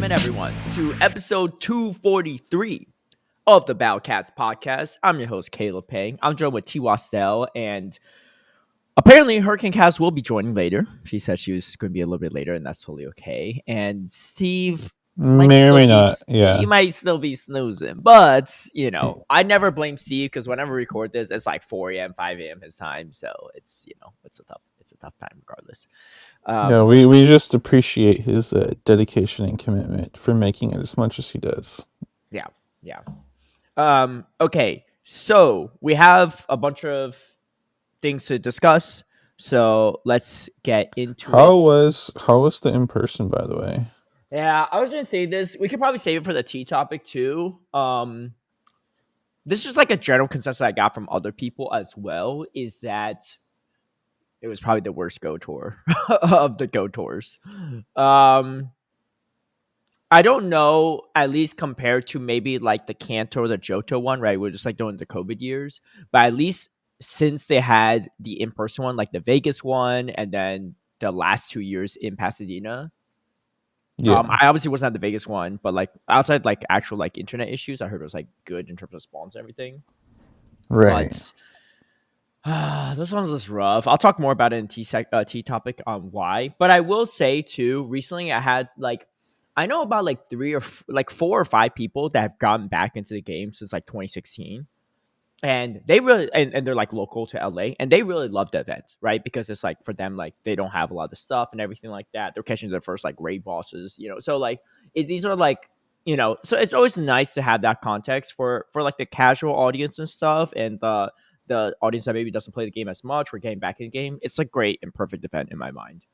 welcome in everyone to episode 243 of the Cats podcast. I'm your host, Caleb Peng. I'm joined with Twastell, and apparently HurricaneKaz will be joining later. She said she was going to be a little bit later, and that's totally okay. And Steve May or may not, yeah. He might still be snoozing, but I never blame Steve because whenever we record this, it's like 4 a.m., 5 a.m. his time, so it's a tough time regardless. We just appreciate his dedication and commitment for making it as much as he does. Yeah. Okay, so we have a bunch of things to discuss, so let's get into it. How was the in-person, by the way? Yeah, I was gonna say this. We could probably save it for the tea topic too. This is like a general consensus I got from other people as well, is that it was probably the worst Go Tour of the Go Tours. I don't know, at least compared to maybe like the Kanto or the Johto one, right? We're just like during the COVID years. But at least since they had the in-person one, like the Vegas one, and then the last 2 years in Pasadena. Yeah. I obviously wasn't at the Vegas one, but like outside like actual like internet issues, I heard it was like good in terms of spawns and everything. Right. But those ones was rough. I'll talk more about it in T topic on why. But I will say too, recently I had like, I know about like 4 or 5 people that have gotten back into the game since like 2016. And they really, and they're like local to LA, and they really love the event, right? Because it's like for them, like they don't have a lot of stuff and everything like that. They're catching their first like raid bosses, So like these are like, so it's always nice to have that context for like the casual audience and stuff, and the audience that maybe doesn't play the game as much. We're getting back in the game. It's a great and perfect event in my mind.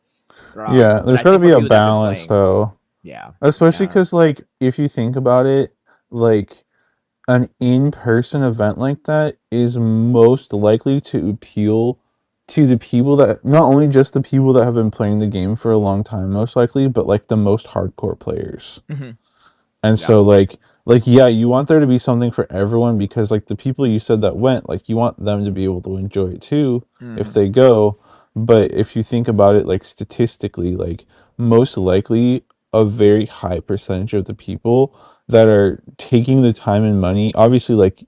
There's got to be a balance though. Yeah. Especially because like if you think about it, like an in-person event like that is most likely to appeal to the people that, not only just the people that have been playing the game for a long time, most likely, but like the most hardcore players. Mm-hmm. And so like yeah, you want there to be something for everyone, because like the people you said that went, like you want them to be able to enjoy it too if they go. But if you think about it, like statistically, like most likely a very high percentage of the people that are taking the time and money, obviously like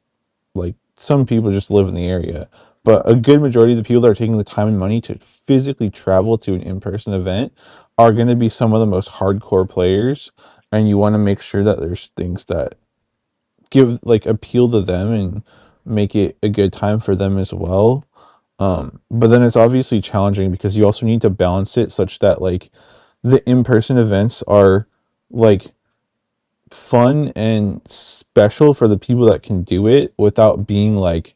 some people just live in the area, but a good majority of the people that are taking the time and money to physically travel to an in-person event are going to be some of the most hardcore players. And you want to make sure that there's things that give like appeal to them and make it a good time for them as well. But then it's obviously challenging because you also need to balance it such that like the in-person events are like fun and special for the people that can do it without being like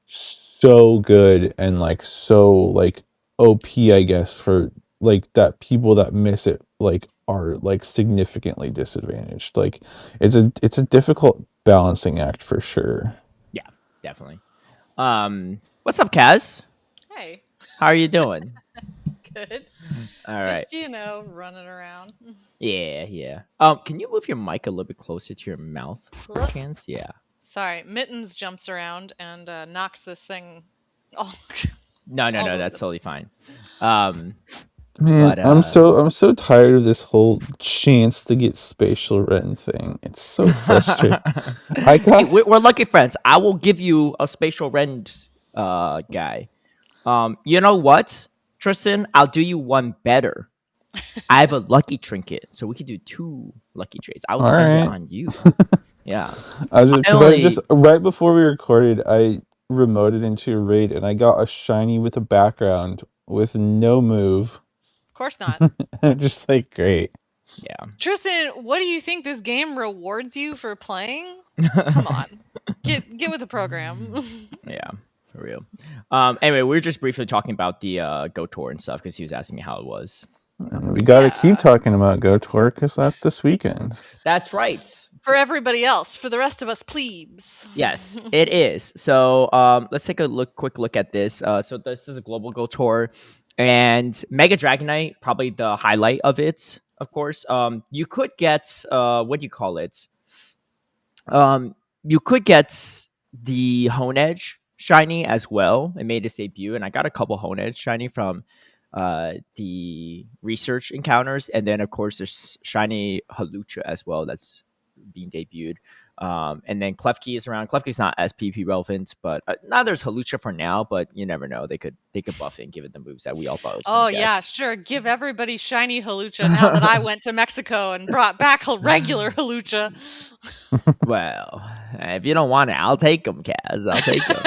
so good and like so like OP, I guess, for like that people that miss it like are like significantly disadvantaged. Like it's a difficult balancing act for sure. Yeah, definitely. What's up, Kaz? Hey. How are you doing? Good. All right. Just, running around. Yeah. Can you move your mic a little bit closer to your mouth? Chance? Yeah. Sorry, Mittens jumps around and knocks this thing. No, that's totally fine. Man, but, I'm so tired of this whole chance to get spatial rent thing. It's so frustrating. Hey, we're lucky friends. I will give you a spatial rent guy. You know what, Tristan? I'll do you one better. I have a lucky trinket, so we could do 2 lucky trades. I will spend it on you. Yeah. I just right before we recorded, I remoted into a raid and I got a shiny with a background with no move. Of course not. Just like great. Yeah. Tristan, what do you think this game rewards you for playing? Come on. Get with the program. Yeah, for real. Anyway, we were just briefly talking about the Go Tour and stuff because he was asking me how it was. And we gotta keep talking about Go Tour because that's this weekend. That's right. For everybody else, for the rest of us plebes. Yes, it is. So let's take a quick look at this. So this is a global Go Tour, and Mega Dragonite, probably the highlight of it, of course. You could get what do you call it? You could get the Hone Edge shiny as well. It made its debut, and I got a couple Hone Edge shiny from the research encounters, and then of course there's shiny Halucha as well that's being debuted. And then Klefki is around. Klefki's not as PvP relevant, but now there's Halucha for now. But you never know; they could buff it and give it the moves that we all thought it was going Oh to yeah, get. sure. Give everybody shiny Halucha now that I went to Mexico and brought back regular Halucha. Well, if you don't want it, I'll take them, Kaz. I'll take them.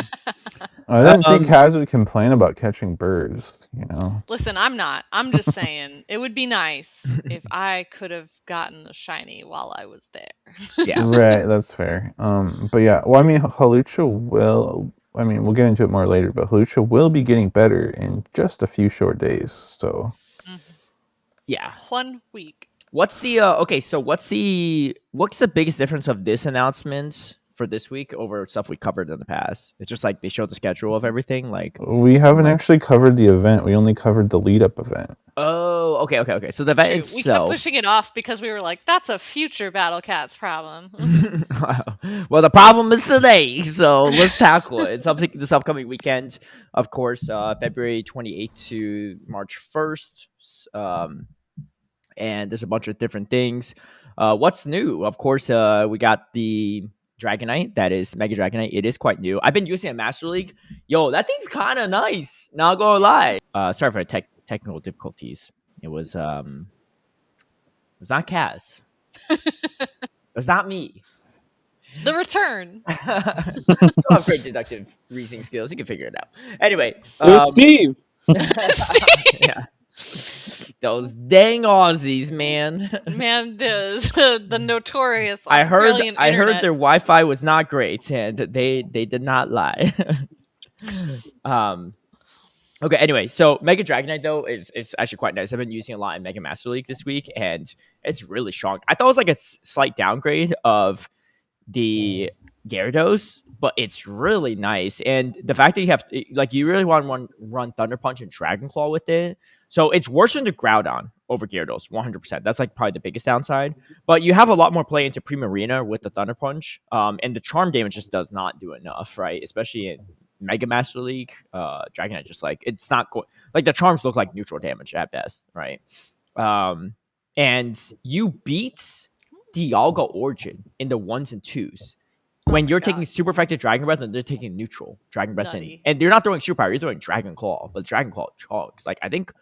I didn't think Kaz would complain about catching birds, you know. Listen, I'm not. I'm just saying it would be nice if I could have gotten the shiny while I was there. Yeah. Right, that's fair. But yeah, well, I mean, Halucha will. I mean, we'll get into it more later, but Halucha will be getting better in just a few short days. So, Yeah. 1 week. What's the okay? So what's the biggest difference of this announcement for this week over stuff we covered in the past? It's just like they showed the schedule of everything. Like we haven't actually covered the event. We only covered the lead up event. oh, okay. So the event Shoot, itself. we kept pushing it off because we were like, "That's a future Battle Cats problem." Well, the problem is today, so let's tackle it. It's something this upcoming weekend, of course, February 28th to March 1st. And there's a bunch of different things. What's new? Of course, we got the Dragonite. That is Mega Dragonite. It is quite new. I've been using it in Master League. Yo, that thing's kind of nice. Not gonna lie. Sorry for the technical difficulties. It was not Kaz. It was not me. The return. You have great deductive reasoning skills. You can figure it out. Anyway, It was Steve. yeah. Those dang Aussies, man. Man, the notorious I heard Australian internet. their Wi-Fi was not great, and they did not lie. Okay. Anyway, so Mega Dragonite though is actually quite nice. I've been using it a lot in Mega Master League this week, and it's really strong. I thought it was like a slight downgrade of the Gyarados, but it's really nice. And the fact that you have like you really want to run Thunder Punch and Dragon Claw with it. So it's worse than the Groudon over Gyarados, 100%. That's like probably the biggest downside. But you have a lot more play into Primarina with the Thunder Punch. And the Charm damage just does not do enough, right? Especially in Mega Master League. Dragonite just like it's not like the charms look like neutral damage at best, right? And you beat Dialga Origin in the 1s and 2s. When you're taking super effective Dragon Breath and they're taking neutral Dragon Breath and you're not throwing super power, you're throwing Dragon Claw, but Dragon Claw chugs. Like I think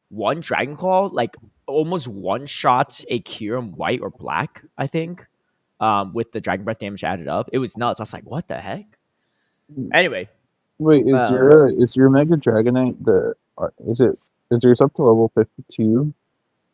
one Dragon Claw like almost one shots a Kyurem white or black, I think. With the Dragon Breath damage added up. It was nuts. I was like, what the heck? Anyway. Wait, is your Mega Dragonite is yours up to level 52?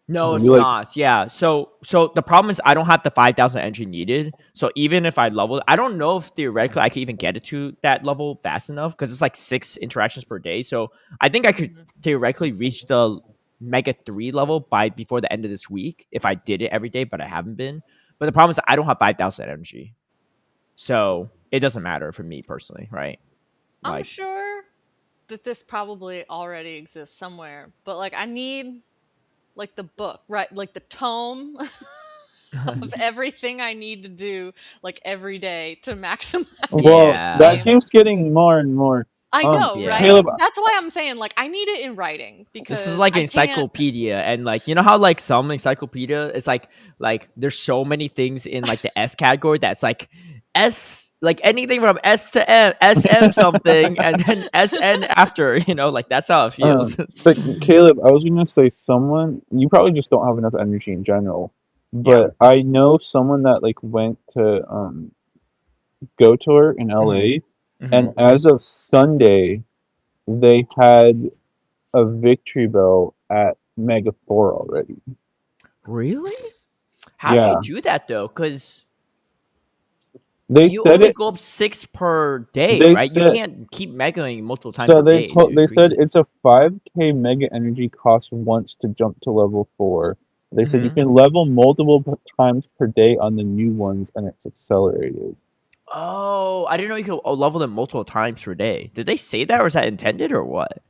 No, it's not. Yeah. So the problem is I don't have the 5,000 energy needed. So even if I level, I don't know if theoretically I can even get it to that level fast enough because it's like 6 interactions per day. So I think I could theoretically reach the Mega 3 level before the end of this week if I did it every day, but I haven't been. But the problem is I don't have 5,000 energy. So it doesn't matter for me personally, right? I'm sure that this probably already exists somewhere, but like I need like the book, right? Like the tome of everything I need to do like every day to maximize. Well, that keeps getting more and more. I know, right? Caleb, that's why I'm saying like I need it in writing because this is like encyclopedia, and like you know how like some encyclopedia it's like there's so many things in like the S category that's like S, like anything from S to M, SM something, and then SN after, you know, like that's how it feels. But Caleb, I was gonna say you probably just don't have enough energy in general. But I know someone that like went to Go Tour in LA, and as of Sunday, they had a victory bell at Mega 4 already. Really? How do you do that though? Because you only go up 6 per day, right? You can't keep megaing multiple times a day. They said it's a 5k mega energy cost once to jump to level 4. They said you can level multiple times per day on the new ones, and it's accelerated. Oh, I didn't know you could level them multiple times per day. Did they say that, or is that intended, or what?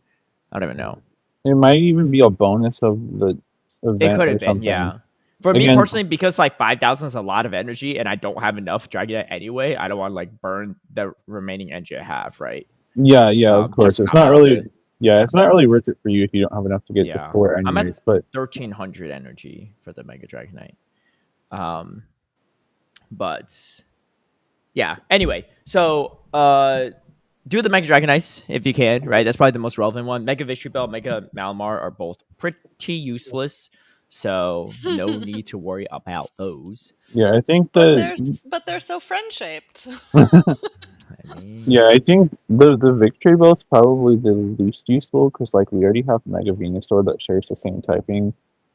I don't even know. It might even be a bonus of the event. It could have been, yeah. For me personally, because like 5,000 is a lot of energy, and I don't have enough Dragonite anyway, I don't want to like burn the remaining energy I have, right? Yeah, of course. It's not really Yeah, it's not really worth it for you if you don't have enough to get the Yeah, 4 I'm at anyways. But 1300 energy for the Mega Dragonite. But yeah. Anyway, so do the Mega Dragonites if you can, right? That's probably the most relevant one. Mega Victory Bell, Mega Malamar are both pretty useless, so no need to worry about those. yeah, I think But the they're so friend shaped. I mean, yeah, I think the Victory Bell is probably the least useful because like we already have Mega Venusaur that shares the same typing.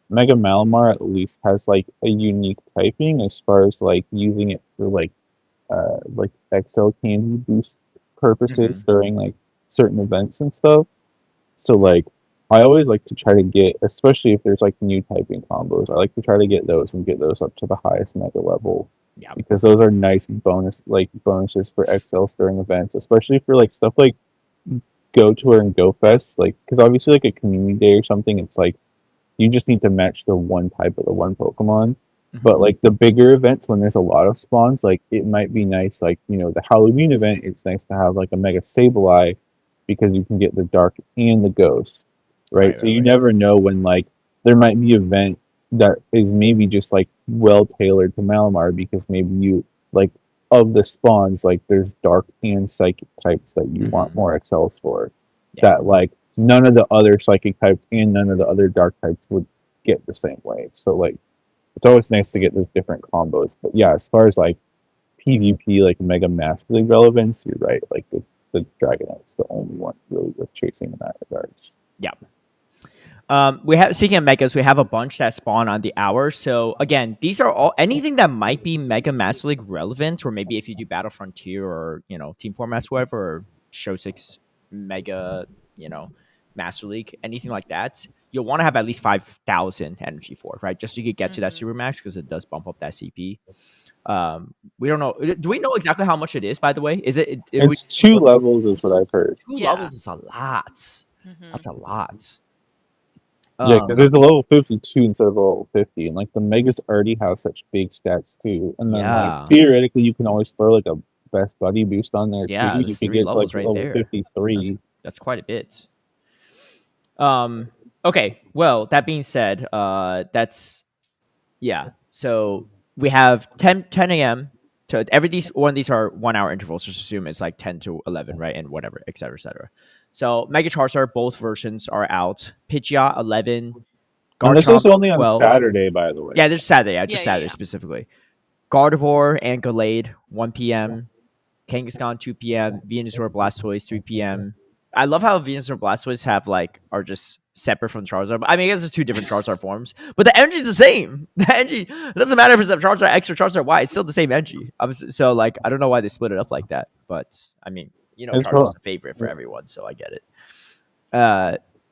Mega Malamar at least has like a unique typing as far as like using it for like XL candy boost purposes during like certain events and stuff. So like I always like to try to get, especially if there's like new typing combos, I like to try to get those and get those up to the highest mega level yeah. because those are nice bonuses for XLs during events, especially for like stuff like Go Tour and Go Fest, like because obviously like a community day or something, it's like you just need to match the one type of the one Pokemon. But like the bigger events when there's a lot of spawns, like it might be nice, like the Halloween event, it's nice to have like a Mega Sableye because you can get the Dark and the Ghost, right? Right, So right, you right. never know when like there might be an event that is maybe just like well tailored to Malamar because maybe you like of the spawns, like there's Dark and Psychic types that you want more excels for Yeah. that like none of the other psychic types and none of the other dark types would get the same way. So like it's always nice to get those different combos. But yeah, as far as like PvP, like Mega Master League relevance, you're right. Like the Dragonite's the only one really worth chasing in that regards. Yeah. We have, speaking of megas, we have a bunch that spawn on the hour. So again, these are all anything that might be Mega Master League relevant, or maybe if you do Battle Frontier or Team Formats, whatever, or Show 6 Mega, Master League, anything like that, you'll want to have at least 5,000 energy for, right? Just so you could get to that super max because it does bump up that CP. We don't know. Do we know exactly how much it is? By the way, is it It's 2 levels, is what I've heard. two Yeah. levels? Is a lot. That's a lot. Yeah, because there's a level 52 instead of a level 50, and like the Megas already have such big stats too. And then like Yeah. theoretically, you can always throw like a best buddy boost on there too. Yeah, You there's could 3 get to like levels right level there. 53. That's quite a bit. Okay. Well, that being said, that's yeah. So we have 10 a.m. to one of these are 1 hour intervals. Just assume it's like 10 to 11, right? And whatever, et cetera, et cetera. So Mega Charizard, both versions are out. Pidgeot 11, And this is Garchomp only on 12. Saturday, by the way. Yeah, there's Saturday. Yeah, just Yeah, yeah, Saturday yeah. specifically. Gardevoir and Gallade 1 p.m. Kangaskhan 2 p.m. Venusaur Blastoise 3 p.m. I love how Venusaur Blastoise are just separate from Charizard. I mean, I guess it's 2 different Charizard forms, but the energy is the same. The energy, it doesn't matter if it's a Charizard X or Charizard Y. It's still the same energy. So like, I don't know why they split it up like that, but I mean, It's Charizard's well, a favorite for everyone, so I get it.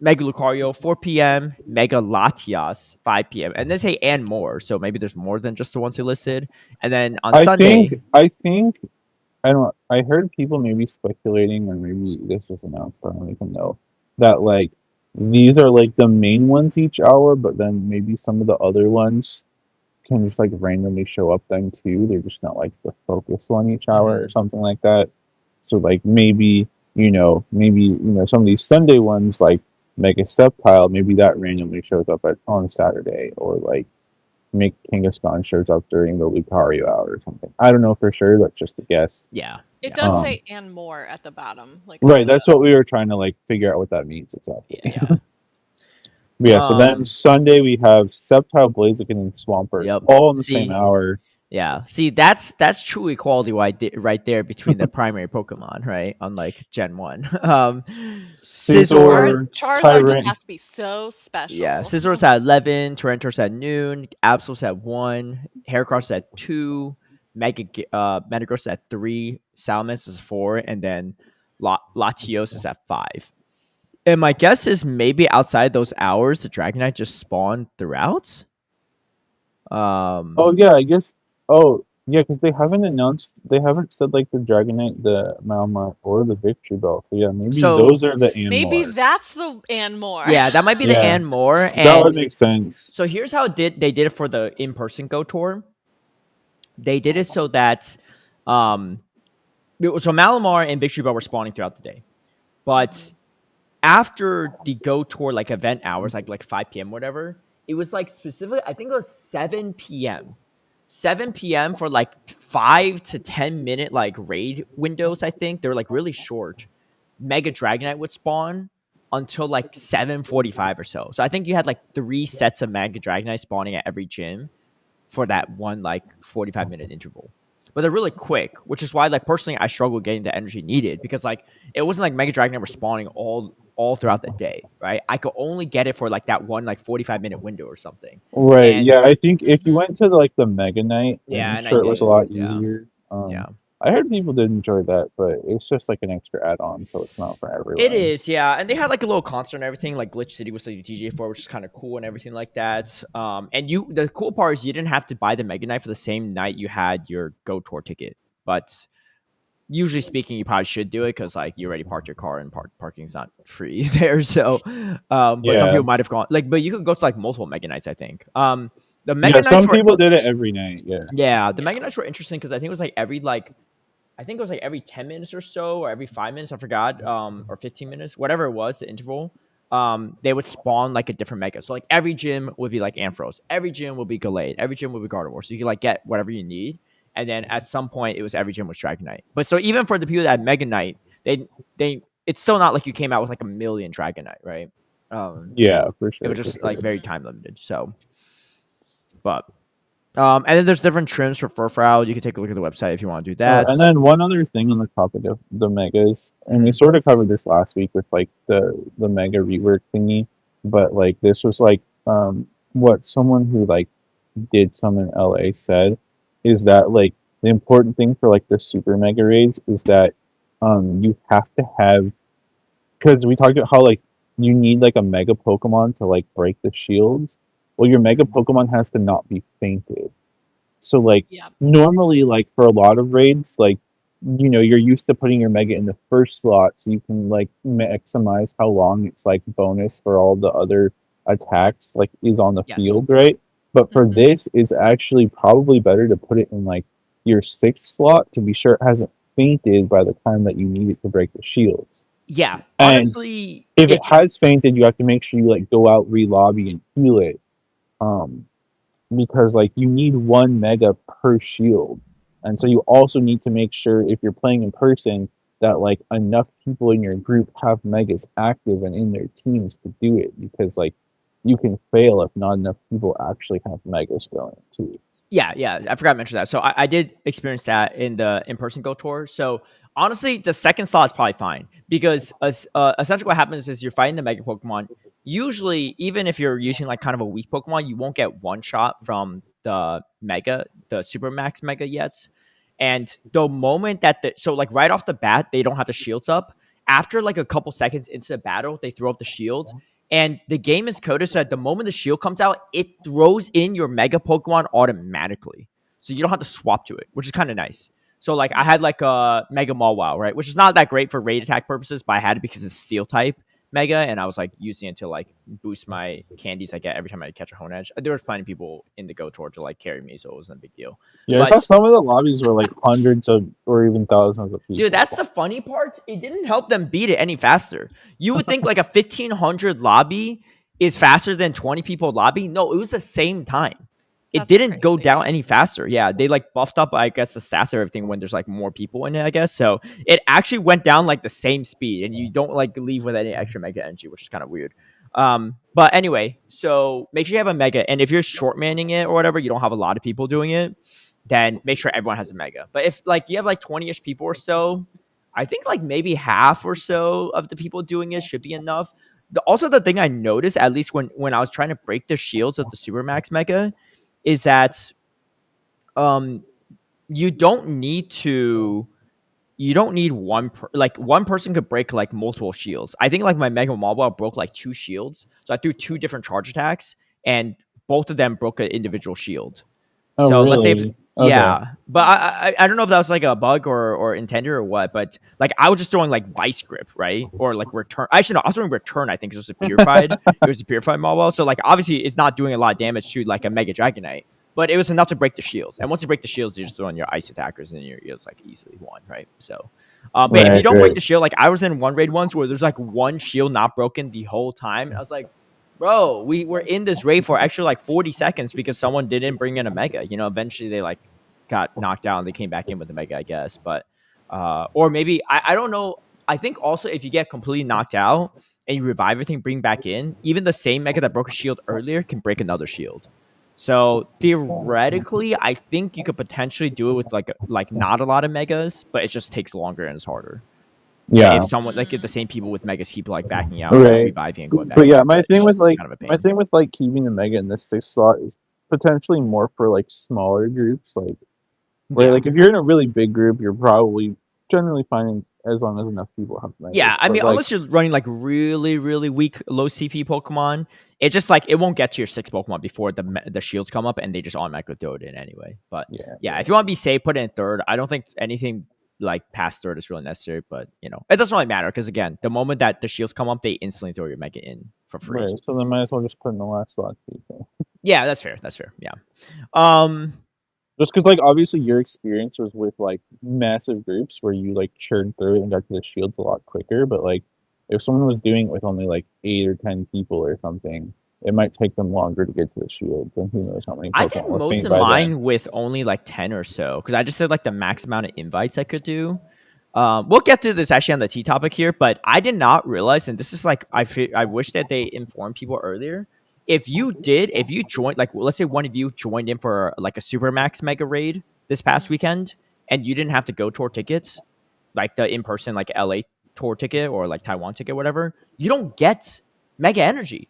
Mega Lucario 4 p.m. Mega Latias 5 p.m. And they say and more, so maybe there's more than just the ones they listed. And then on Sunday, I think I don't. I heard people maybe speculating, or maybe this was announced. I don't even know that like these are like the main ones each hour, but then maybe some of the other ones can just like randomly show up then too. They're just not like the focus one each hour or something like that. So like maybe some of these Sunday ones like Mega Septile, maybe that randomly shows up on Saturday, or like make Kangaskhan shows up during the Lucario hour or something. I don't know for sure. That's just a guess. yeah, It yeah, does say and more at the bottom, like on Right. That's what we were trying to like figure out what that means exactly. yeah. But yeah. So then Sunday we have Sceptile, Blaziken, and Swampert Yep. all in the same See, hour. yeah. See, that's true equality right there between the primary Pokemon, right? Unlike Gen 1. Scizor, Charizard just Tyrant. has to be so special. yeah, Scissor's at 11, Torrentor's at noon, Absol's at 1, Heracross at 2, Metagross at 3, Salamence is 4, and then Latios is at 5. And my guess is maybe outside those hours, the Dragonite just spawned throughout. Oh yeah, I guess. Oh yeah, because they haven't announced. They haven't said like the Dragonite, the Malmar, or the Victory Bell. So yeah, maybe So those are the and Maybe more. that's the and more. yeah, that might be the Yeah, and more. that would And make sense. so here's how they did it for the in-person Go Tour. They did it so that so Malamar and Victory Bell were spawning throughout the day. But after the Go Tour like event hours, like 5 p.m. whatever, it was like specifically I think it was 7 p.m. 7 p.m. for like 5 to 10 minute like raid windows. I think they were like really short. Mega Dragonite would spawn until like 7:45 or so. So I think you had like 3 sets of Mega Dragonite spawning at every gym for that one like 45-minute interval. But they're really quick, which is why like personally I struggle getting the energy needed because like it wasn't like Mega Dragonite were spawning all throughout the day, right? I could only get it for like that one like 45-minute window or something. Right. And Yeah, I think if you Mm-hmm. went to like the Mega Knight, yeah, I'm and I sure it was a did. lot Yeah. easier. Yeah. I heard people did enjoy that, but it's just like an extra add-on, so it's not for It everyone. is, yeah, and they had like a little concert and everything. Like Glitch City was like DJ for, which is kind of cool and everything like that. And the cool part is you didn't have to buy the Mega Knight for the same night you had your Go Tour ticket. But usually speaking, you probably should do it because like you already parked your car and parking's not free there. So, but some Yeah. people might have gone like, but you could go to like multiple Mega Knights. I think. The Yeah, Mega Knights some were, people did it every night. Yeah. yeah, the Yeah. Mega Knights were interesting because I think it was like I think it was like every 10 minutes or so, or every 5 minutes, I forgot, or 15 minutes, whatever it was, the interval. They would spawn like a different mega. So like every gym would be like Ampharos, every gym will be Gallade, every gym will be Gardevoir. So you can like get whatever you need. And then at some point, it was every gym was Dragonite. But so even for the people that had Mega Knight, they it's still not like you came out with like a million Dragonite, right? Yeah, for It was sure, for just like sure. very Mm-hmm. time limited. So, but and then there's different trims for Furfrou. You can take a look at the website if you want to do Oh, that. and then one other thing on the topic of the megas, and we Mhm. sort of covered this last week with like the mega rework thingy, but like this was like what someone who like did some in LA said is that like the important thing for like the super mega raids is that you have to have, because we talked about how like you need like a mega Pokemon to like break the shields. Well, your mega Pokemon has to not be fainted. So like Yeah. normally like for a lot of raids, like you're used to putting your mega in the first slot so you can like maximize how long it's like bonus for all the other attacks like is on the Yes. field, right? But for Mm-hmm. this, it's actually probably better to put it in like your sixth slot to be sure it hasn't fainted by the time that you need it to break the shields. Yeah. And Honestly, if it it has fainted, you have to make sure you like go out, re-lobby, and heal it. Um, because like you need one mega per shield. And so you also need to make sure if you're playing in person that like enough people in your group have megas active and in their teams to do it because like you can fail if not enough people actually have megas going too. yeah, I forgot to mention that. So I did experience that in the in-person Go Tour. So honestly, the second slot is probably fine because essentially what happens is you're fighting the Mega Pokemon. Usually, even if you're using like kind of a weak Pokemon, you won't get one shot from the Super Max Mega yet. And the moment that so like right off the bat, they don't have the shields up. After like a couple seconds into the battle, they throw up the shields. And the game is coded so that the moment the shield comes out, it throws in your Mega Pokemon automatically. So you don't have to swap to it, which is kind of nice. So like I Yeah. had like a Mega Mawile, right? Which is not that great for raid attack purposes, but I had it because it's Steel type Mega, and I was like using it to like boost my candies I get every time I catch a Honedge. There was plenty of people in the Go Tour to like carry me, so it wasn't a big deal. Yeah, I saw But some of the lobbies were like hundreds of or even thousands of dude, people. that's the funny part. It didn't help them beat it any faster. You would think like a 1500 lobby is faster than 20 people lobby. No, it was the same time. It That's didn't go down crazy. any faster. Yeah, they like buffed up, I guess, the stats or everything when there's like more people in it, I guess. So it actually went down like the same speed, and you don't like leave with any extra mega energy, which is kind of weird. But anyway, so make sure you have a mega, and if you're short manning it or whatever, you don't have a lot of people doing it, then make sure everyone has a mega. But if like you have like 20-ish people or so, I think like maybe half or so of the people doing it should be enough. Also, the thing I noticed, at least when I was trying to break the shields of the Supermax Mega, is that um you don't need to you don't need like one person could break like multiple shields. I think like my Mega Mobile broke like 2 shields, so I threw 2 different charge attacks, and both of them broke an individual shield. Oh, So let's say if really? Okay. yeah, but Hmm. I don't know if that was like a bug or intended or what, but like I was just throwing like Vice Grip, right, or like Return. Actually, no, I was throwing Return. I think 'cause it was a purified. It was a purified Mobile, so like obviously it's not doing a lot of damage to like a Mega Dragonite. but it was enough to break the shields. And once you break the shields, you're just throwing your ice attackers, and it's like easily won, right? So, but if you don't break the shield, like I was in one raid once where there's like one shield not broken the whole time, and I was like, bro, we were in this raid for actually like 40 seconds because someone didn't bring in a mega. Eventually they like got knocked out and they came back in with the mega, I guess. But or maybe I don't know. I think also if you get completely knocked out and you revive everything, bring back in, even the same mega that broke a shield earlier can break another shield. So theoretically, I think you could potentially do it with like not a lot of megas, but it just takes longer and it's harder. Yeah. If someone if the same people with megas keep like backing out, right, reviving and going back. But yeah, my thing with kind of a pain. keeping the mega in this 6th slot is potentially more for like smaller groups, like where like if you're in a really big group, you're probably generally fine as long as enough people have megas. Yeah, I mean, unless you're running like really, really weak, low CP Pokemon, it just like it won't get to your 6 Pokemon before the shields come up, and they just automatically throw it in anyway. But yeah, if you want to be safe, put it in 3rd. I don't think anything like past 3rd is really necessary, but it doesn't really matter because again, the moment that the shields come up, they instantly throw your mega in for free. Right, so then might as well just put in the last slot. Yeah, that's fair. That's fair. Yeah. Just because, like, obviously your experience was with, like, massive groups where you, like, churned through it and got to the shields a lot quicker, but, like, if someone was doing it with only, like, 8 or 10 people or something, it might take them longer to get to the shields, and who knows how many Pokemon I did most of mine with only, like, 10 or so, because I just did, like, the max amount of invites I could do. We'll get to this actually on the T topic here, but I did not realize, and this is, like, I wish that they informed people earlier. If you joined, like, let's say one of you joined in for like a super max mega raid this past weekend, and you didn't have to go tour tickets, like the in-person like LA tour ticket or like Taiwan ticket, whatever, you don't get mega energy.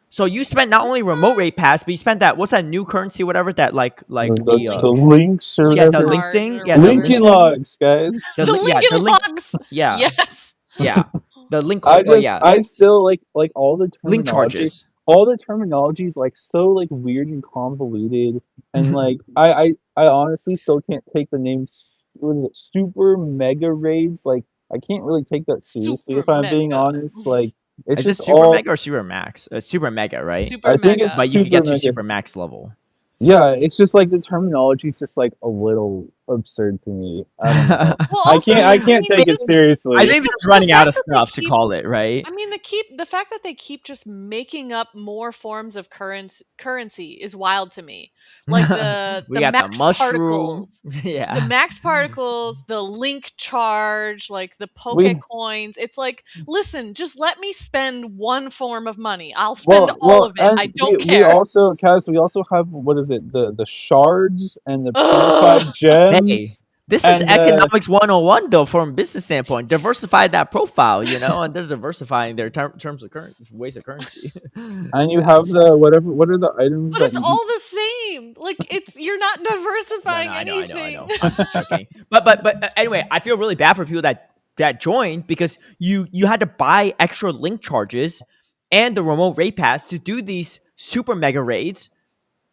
So you spent not only remote raid pass, but you spent that, what's that new currency, whatever, that like the links or the link thing, Lincoln logs, guys. The Lincoln logs. Yeah. Yes. Yeah. The link. I still like all the terminology. Link charges. All the terminology is like so like weird and convoluted, and like I honestly still can't take the name. What is it? Super mega raids. Like I can't really take that seriously if I'm being honest. Like it's is just it super mega or super max? Super mega, right? Super mega. But you can get to super max level. Yeah, it's just like the terminology is just like a little absurd to me. I don't know. Well, I can't take it seriously. I think they're just running out of stuff to call it, right? I mean, the fact that they keep just making up more forms of currency is wild to me. Like the max particles, the max particles, the link charge, like the Pokecoins. It's like, listen, just let me spend one form of money. I'll spend all of it. I don't care. Kaz, we also have, what is it? The shards and the purified gems. Hey, this is economics 101 though, from a business standpoint. Diversify that profile, and they're diversifying their terms of ways of currency. And you have the what are the items? But it's all the same. Like you're not diversifying anything. I know. I'm just joking. But anyway, I feel really bad for people that joined because you had to buy extra link charges and the remote raid pass to do these super mega raids,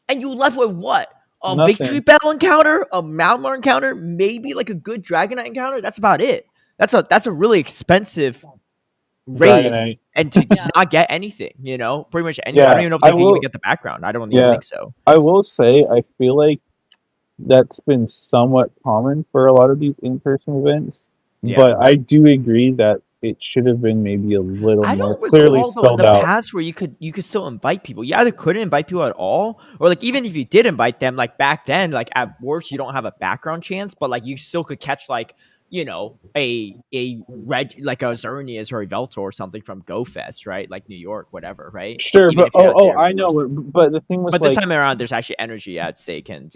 and you left with what? A Nothing. Victory Bell encounter, a Malamar encounter, maybe like a good Dragonite encounter. That's about it. That's a really expensive raid, Dragonite. And to not get anything, pretty much anything. I don't even know if they can even get the background. I don't even think so. I will say, I feel like that's been somewhat common for a lot of these in-person events, but I do agree that it should have been maybe a little more clearly spelled out. In the past where you could still invite people. You either couldn't invite people at all, or like even if you did invite them, like back then, like at worst you don't have a background chance, but like you still could catch like a red like a Xerneas or a Veltor or something from GoFest, right? Like New York, whatever, right? Sure, but I know, but the thing was, but this time around, there's actually energy at stake, and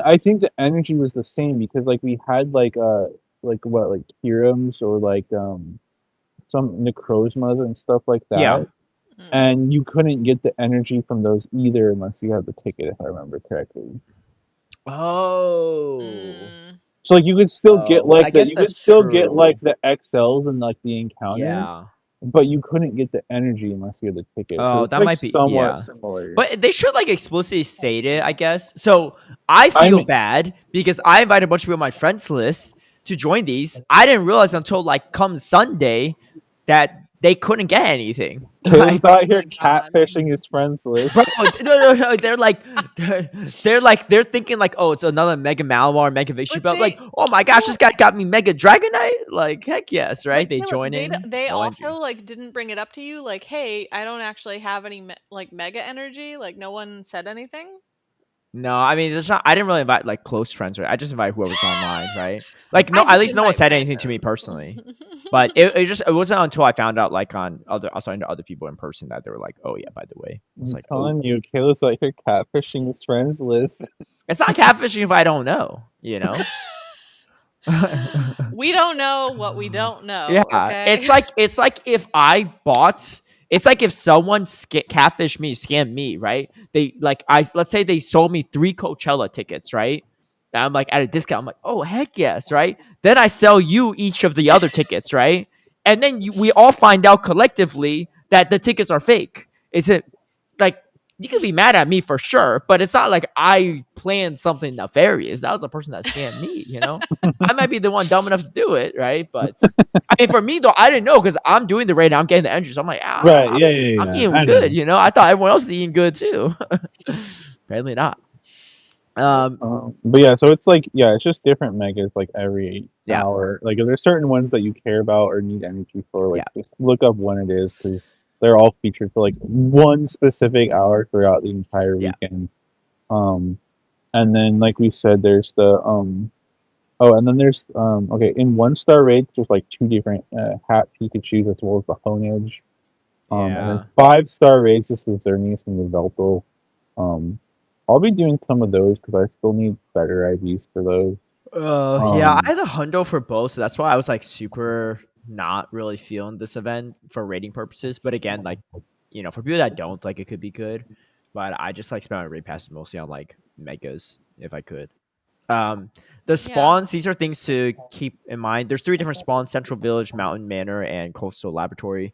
I think the energy was the same because like we had like Hirams or like some Necrozmas and stuff like that. And you couldn't get the energy from those either unless you had the ticket, if I remember correctly. Oh. So like you could still get like get like the XLs and like the encounter. But you couldn't get the energy unless you had the ticket. Oh, so that might be somewhat similar. But they should like explicitly state it, I guess. So I feel bad because I invited a bunch of people on my friends list to join these. I didn't realize until like come Sunday that they couldn't get anything. Like, Caleb's out here my God. catfishing his friends bro, list. no. They're thinking like, oh, it's another Mega Malamar, Mega Victory But Belt. Like, they oh my gosh, this well, guy got me Mega Dragonite. Like, heck yes, but right? They Caleb, join in, they no also entry. like didn't bring it up to you like, hey, I don't actually have any like mega energy. Like no one said anything. No, I mean, there's not. I didn't really invite like close friends, right? I just invite whoever's online, right? Like, no, I at just least no one invite said anything to me randoms. personally. But it wasn't until I found out like on other I was talking to other people in person that they were like, oh yeah, by the way, I was I'm like, oh, telling you, Caleb's out here catfishing his friends list. it's not catfishing if I don't know, you know. We don't know what we don't know. Yeah, Okay. it's like if I bought. It's like if someone catfish me, scam me, right? They like let's say they sold me 3 Coachella tickets, right? And I'm like at a discount. I'm like, oh heck yes, right? Then I sell you each of the other tickets, right? And then we all find out collectively that the tickets are fake. Is it like you could be mad at me for sure, but it's not like I planned something nefarious. That was the person that scammed me, you know? I might be the one dumb enough to do it, right? But I mean, for me though, I didn't know because I'm doing the raid. I'm getting the entry, so I'm like, Right? Yeah. I'm I eating good. know. You know, I thought everyone else was eating good too. Apparently not. Nope. But yeah, so it's like it's just different megas like every Yeah, hour. Like if there's certain ones that you care about or need energy for, like yeah, just look up when it is because they're all featured for like one specific hour throughout the entire yeah. weekend. Um, and then like we said, there's the oh, and then there's okay, in 1 star raids there's like 2 different hat Pikachu's as well as the Honedge. And then Yeah. 5 star raids this is Xerneas and the Veltal. Um, I'll be doing some of those because I still need better IVs for those. Yeah, I Um, had a hundo for both, so that's why I was like super not really feeling this event for rating purposes. But again, like for people that don't, like it could be good. But I just like spend my raid passes mostly on like megas if I could. Um, the Yeah. spawns, these are things to keep in mind. There's 3 different spawns: Central Village, Mountain Manor, and Coastal Laboratory.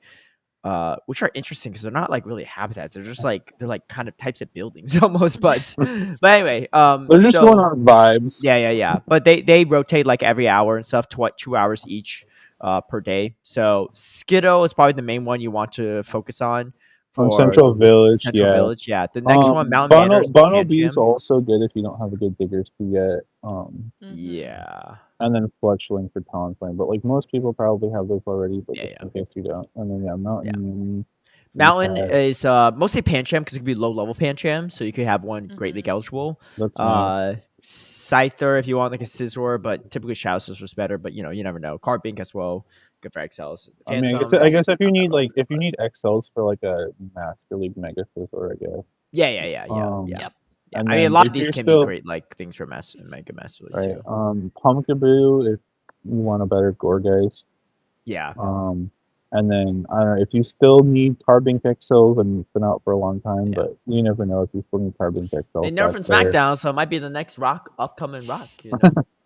Which are interesting because they're not like really habitats. They're just like they're like kind of types of buildings almost. But anyway, they're just going so on vibes. yeah. But they rotate like every hour and stuff, 2 hours each, per day. So Skiddo is probably the main one you want to focus on On for Central Village, Central yeah. Village. Yeah, the next one, Mountain Manor, is Bunnel Bee is Pancham. also good if you don't have a good Diggers to yet. Mm-hmm. Yeah, And then Fletchling for Talonflame. But like most people probably have those already, but just yeah. in case you don't. And then Mountain Mountain Cat. is mostly Pancham because it could be low level Pancham, so you could have one Great League Mm-hmm. eligible. That's nice. Scyther if you want like a Scizor, but typically Shadow Scissor's better. But you never know. Carbink as well, good for XLs. I mean, Phantom I is guess if you not that need relevant, if you but need XLs for like a Master League Mega Scizor, I guess. yeah. Yep. Yeah, And I mean, a then lot of if these you're can be still great, like things for Mega Master League right, too. Pumpkaboo if you want a better Gorgeist. Yeah, And then I don't know if you still need Carbink XLs and it's been out for a long time, yeah. but you never know if you still need Carbink They XLs nerf back in there. SmackDown, so it might be the next upcoming rock. You know.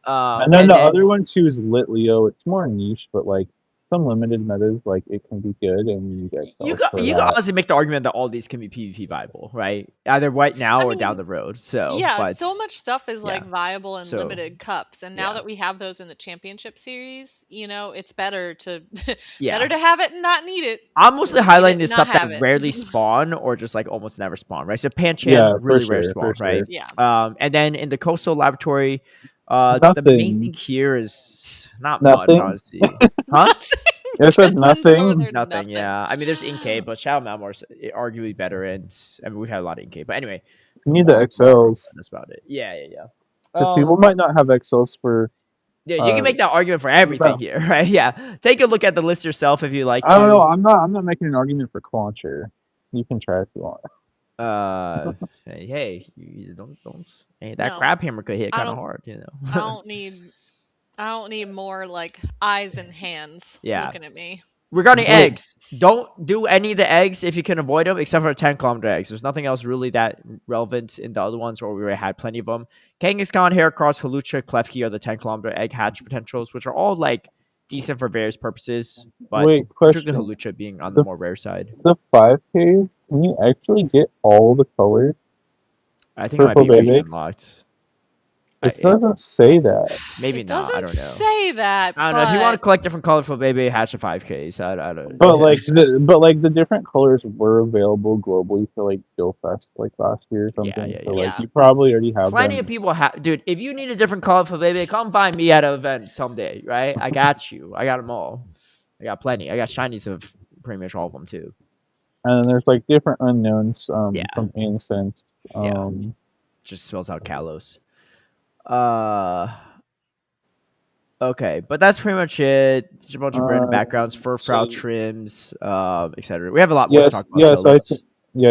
And then And the then other one too is Lit Leo. It's more niche, but like some limited metas, like it can be good and you get you XLs could for you could that. honestly make the argument that all these can be PvP viable, right? Either right now I or down mean, the road. So, yeah, but so much stuff is like yeah, viable in so limited cups, and now yeah, that we have those in the championship series, it's better to better yeah. to have it and not need it I'm than mostly to need it highlighting and the not stuff that have it. rarely spawn or just like almost never spawn, right? So Pancham, Yeah, really rare spawn, for right? sure. Yeah. And then in the coastal laboratory, the main thing Nothing, here is not much, nothing. honestly. Huh? I said Goodman's nothing. Northern Nothing. nothing. Yeah. I mean, there's Inkay, but Shadow Malmore's arguably better, and I mean we've had a lot of Inkay. But anyway, You need the XLs that's about it. Yeah. because people might not have XLs for. Yeah, you can Uh, make that argument for everything here, right? Yeah. Take a look at the list yourself if you like I don't know. to. I'm not making an argument for Clauncher. You can try if you want. Hey, you don't. Hey, that No, crab hammer could hit I kind of don't. hard, I don't need. I don't need more like eyes and hands Yeah. looking at me. Regarding Wait, eggs, don't do any of the eggs if you can avoid them, except for 10-kilometer eggs. There's nothing else really that relevant in the other ones, or we already had plenty of them. Kangaskhan, Heracross, Hawlucha, Klefki are the 10-kilometer egg hatch potentials, which are all like decent for various purposes, but wait. particularly Question: Hawlucha being on the the more rare side. the 5K. Can you actually get all the colors I think it for might be region Bebe? locked. It doesn't say that. Maybe It not. I doesn't don't know. say that, I don't know. If you want to but collect different colorful baby, hatch a 5Ks. I don't. But the different colors were available globally for like GillFest like last year or Yeah, something. yeah, So yeah. like yeah. you probably already have Plenty them. of people have, dude. If you need a different colorful baby, come find me at an event someday, right? I got you. I got them all. I got plenty. I got shinies of pretty much all of them too. And then there's like different unknowns Yeah, from Incense. yeah. Um Just spells out Kalos. Uh, okay, but that's pretty much it. Just a bunch of random backgrounds, fur so frow trims, etc. We have a lot more to yes, talk about, yeah, so so let's.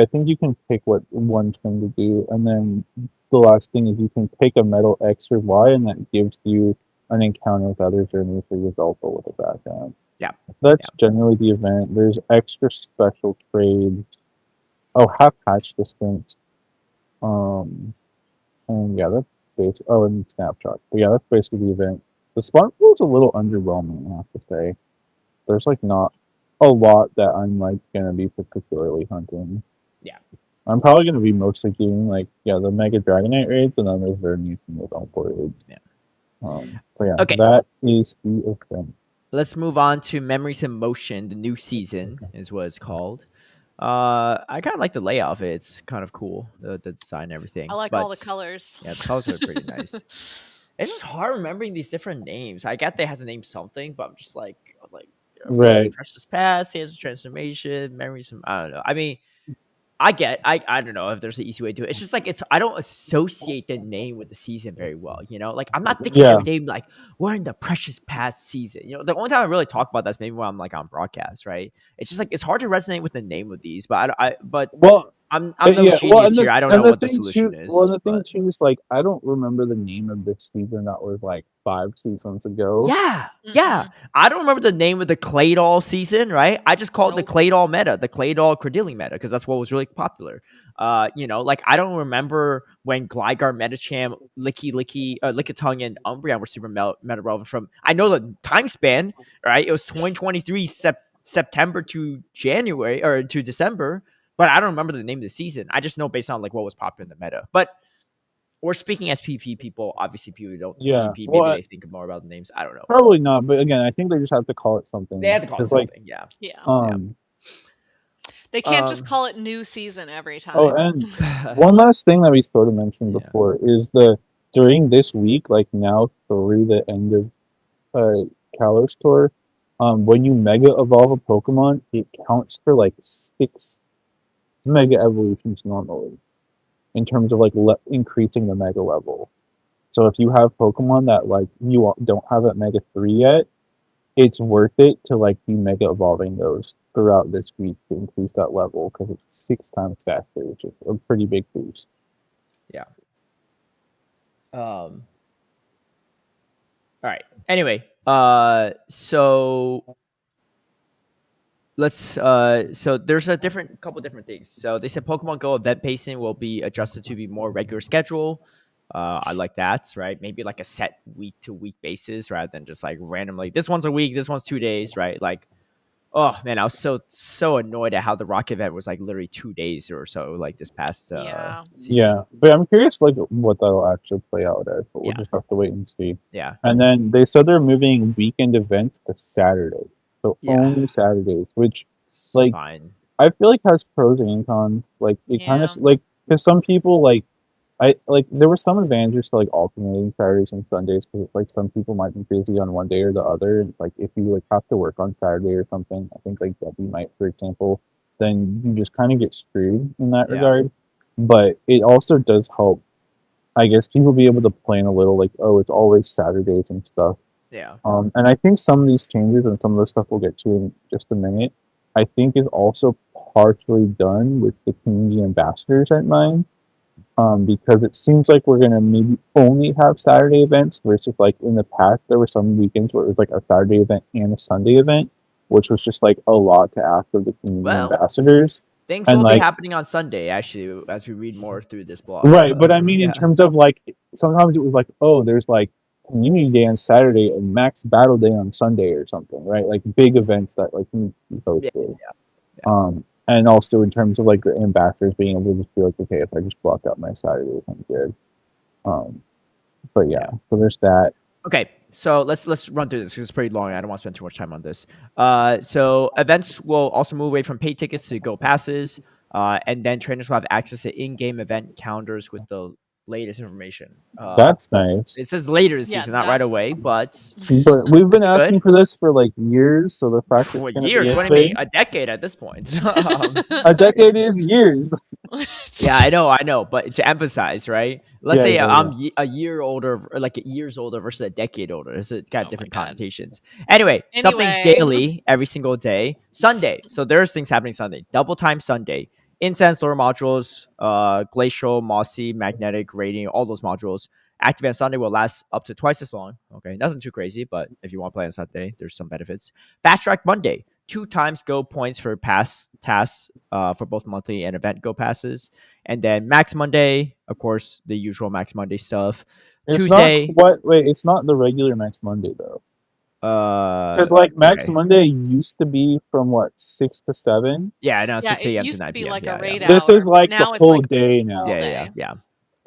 I think you can pick what one thing to do, and then the last thing is you can pick a metal X or Y, and that gives you an encounter with others or new for result with a background. Yeah, That's yeah. generally the event. There's extra special trades. Oh, half hatch distance. Um, and yeah, that's basic. Oh, and snapshot. But yeah, that's basically the event. The spawn pool is a little underwhelming, I have to say. There's like not a lot that I'm like gonna be particularly hunting. Yeah. I'm probably gonna be mostly doing like the Mega Dragonite raids, and then there's very new from the Downpour raids. Yeah. But yeah, Okay. that is the event. Let's move on to Memories in Motion. The new season is what it's called. I kind of like the layout of it. It's kind of cool, the design and I everything. like all the But colors. yeah, the colors are pretty nice. It's just hard remembering these different names. I get they had to name something, but I'm just like, I was like, okay, Right. Precious Past, Tales of Transformation, Memories from, I don't know. I mean, I don't know if there's an easy way to do it. It's just like I don't associate the name with the season very well, you know? Like I'm not thinking Yeah. every day like we're in the Precious Past season. You know, the only time I really talk about that's maybe when I'm like on broadcast, right? It's just like it's hard to resonate with the name of these, but but Well, I'm no yeah. Well, genius here. I don't know and the what the thing solution too. Well, is, the thing but too is like I don't remember the name of this season that was like 5 seasons ago. yeah, yeah. Mm-mm. I don't remember the name of the Claydol season, right? I just called it the Nope. Claydol meta, the Claydol Credilli meta, because that's what was really popular. You know, like I don't remember when Gligar, Metacham, Lickitung, and Umbreon were super meta relevant from. I know the time span, right? It was 2023 September to January or to December, but I don't remember the name of the season. I just know based on like what was popular in the meta. But we're speaking as PvP people. Obviously, people who don't Yeah. PvP, maybe Well, they think more about the names. I don't know. probably not. But again, I think they just have to call it They something have to call it because like Yeah. something. Yeah. Yeah. um They can't just Um. call it new season every oh, time. and one last thing that we sort of mentioned Yeah. before is during this week, like now through the end of Kalos Tour, when you Mega Evolve a Pokemon, it counts for like 6 Mega Evolutions normally in terms of like increasing the Mega level. So if you have Pokemon that like you don't have at Mega 3 yet, it's worth it to like be Mega Evolving those throughout this week to increase that level because it's 6 times faster, which is a pretty big boost. Yeah. All right. Anyway. So let's. So there's a couple different things. So they said Pokemon Go event pacing will be adjusted to be more regular schedule. I like that, right? Maybe like a set week to week basis rather than just like randomly. This one's a week. This one's 2 days, right? Like oh man, I was so annoyed at how the rock event was like literally 2 days or so, like this past Yeah. season. Yeah, but I'm curious like what that'll actually play out as, but we'll Yeah, just have to wait and see. yeah, And then they said they're moving weekend events to Saturday, so yeah. only Saturdays, which It's like fine. I feel like has pros and cons. Like it kind of Yeah. like because some people like I like there were some advantages to like alternating Saturdays and Sundays because like some people might be busy on one day or the other, and like if you like have to work on Saturday or something, I think like Debbie might, for example, then you just kind of get screwed in that Yeah, regard. But it also does help, I guess, people be able to plan a little like, oh, it's always Saturdays and stuff. yeah, And I think some of these changes and some of the stuff we'll get to in just a minute, I think is also partially done with the community ambassadors at mine. Because it seems like we're gonna maybe only have Saturday events versus like in the past there were some weekends where it was like a Saturday event and a Sunday event, which was just like a lot to ask of the community well, ambassadors. things And will be like happening on Sunday actually as we read more through this blog. right, but I mean in Yeah, terms of like sometimes it was like, oh, there's like community day on Saturday and max battle day on Sunday or something, right? Like big events that like need to be yeah, hosted. yeah, And also in terms of like the ambassadors being able to just be like, okay, if I just block out my Saturdays, I'm good. Um, But yeah, Yeah. so there's that. Okay, so let's run through this because it's pretty long. I don't want to spend too much time on this. So events will also move away from paid tickets to go passes, and then trainers will have access to in-game event calendars with the latest information. That's nice. It says later this Yeah, season, not right that's away, but But we've been it's good. asking for this for like years, so the fact that For it's gonna be years, a what do yeah. you mean? thing. A decade at this point. A decade is years. Yeah, I know, but to emphasize, right? Let's Yeah, say yeah, I'm yeah. a year older, or like years older versus a decade older. It's got Oh my different god. connotations. Anyway, something Anyway, daily every single day. Sunday. So there's things happening Sunday. Double time Sunday. Incense, lore modules, glacial, mossy, magnetic, radiant, all those modules. Activate on Sunday will last up to twice as long. Okay, nothing too crazy, but if you want to play on Sunday, there's some benefits. Fast track Monday. 2 times go points for past tasks for both monthly and event go passes. And then Max Monday, of course, the usual Max Monday stuff. It's not Tuesday, quite. Wait, it's not the regular Max Monday though. uh, Because like Max okay. Monday used to be from what 6 to 7. Yeah, I know, yeah, 6 it a.m. to used to 9 be p.m. like a Yeah, yeah. raid This is hour, but like the now it's whole like day all now. Yeah, yeah, day. yeah.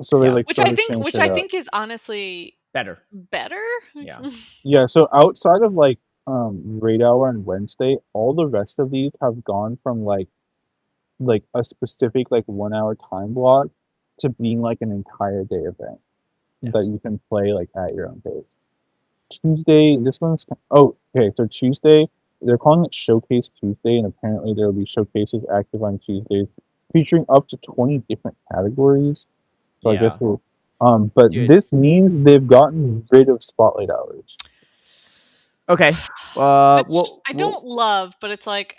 So they Yeah. like sort of changed Which it I up. think is honestly Better. better. Yeah. Yeah. So outside of like Raid Hour on Wednesday, all the rest of these have gone from like a specific like 1 hour time block to being like an entire day event Yeah. that you can play like at your own pace. Tuesday, this one's oh okay. So Tuesday, they're calling it Showcase Tuesday, and apparently there will be showcases active on Tuesdays, featuring up to 20 different categories. So I guess Yeah. we'll but Dude. this means they've gotten rid of spotlight hours. Okay. Which I don't love, but it's like,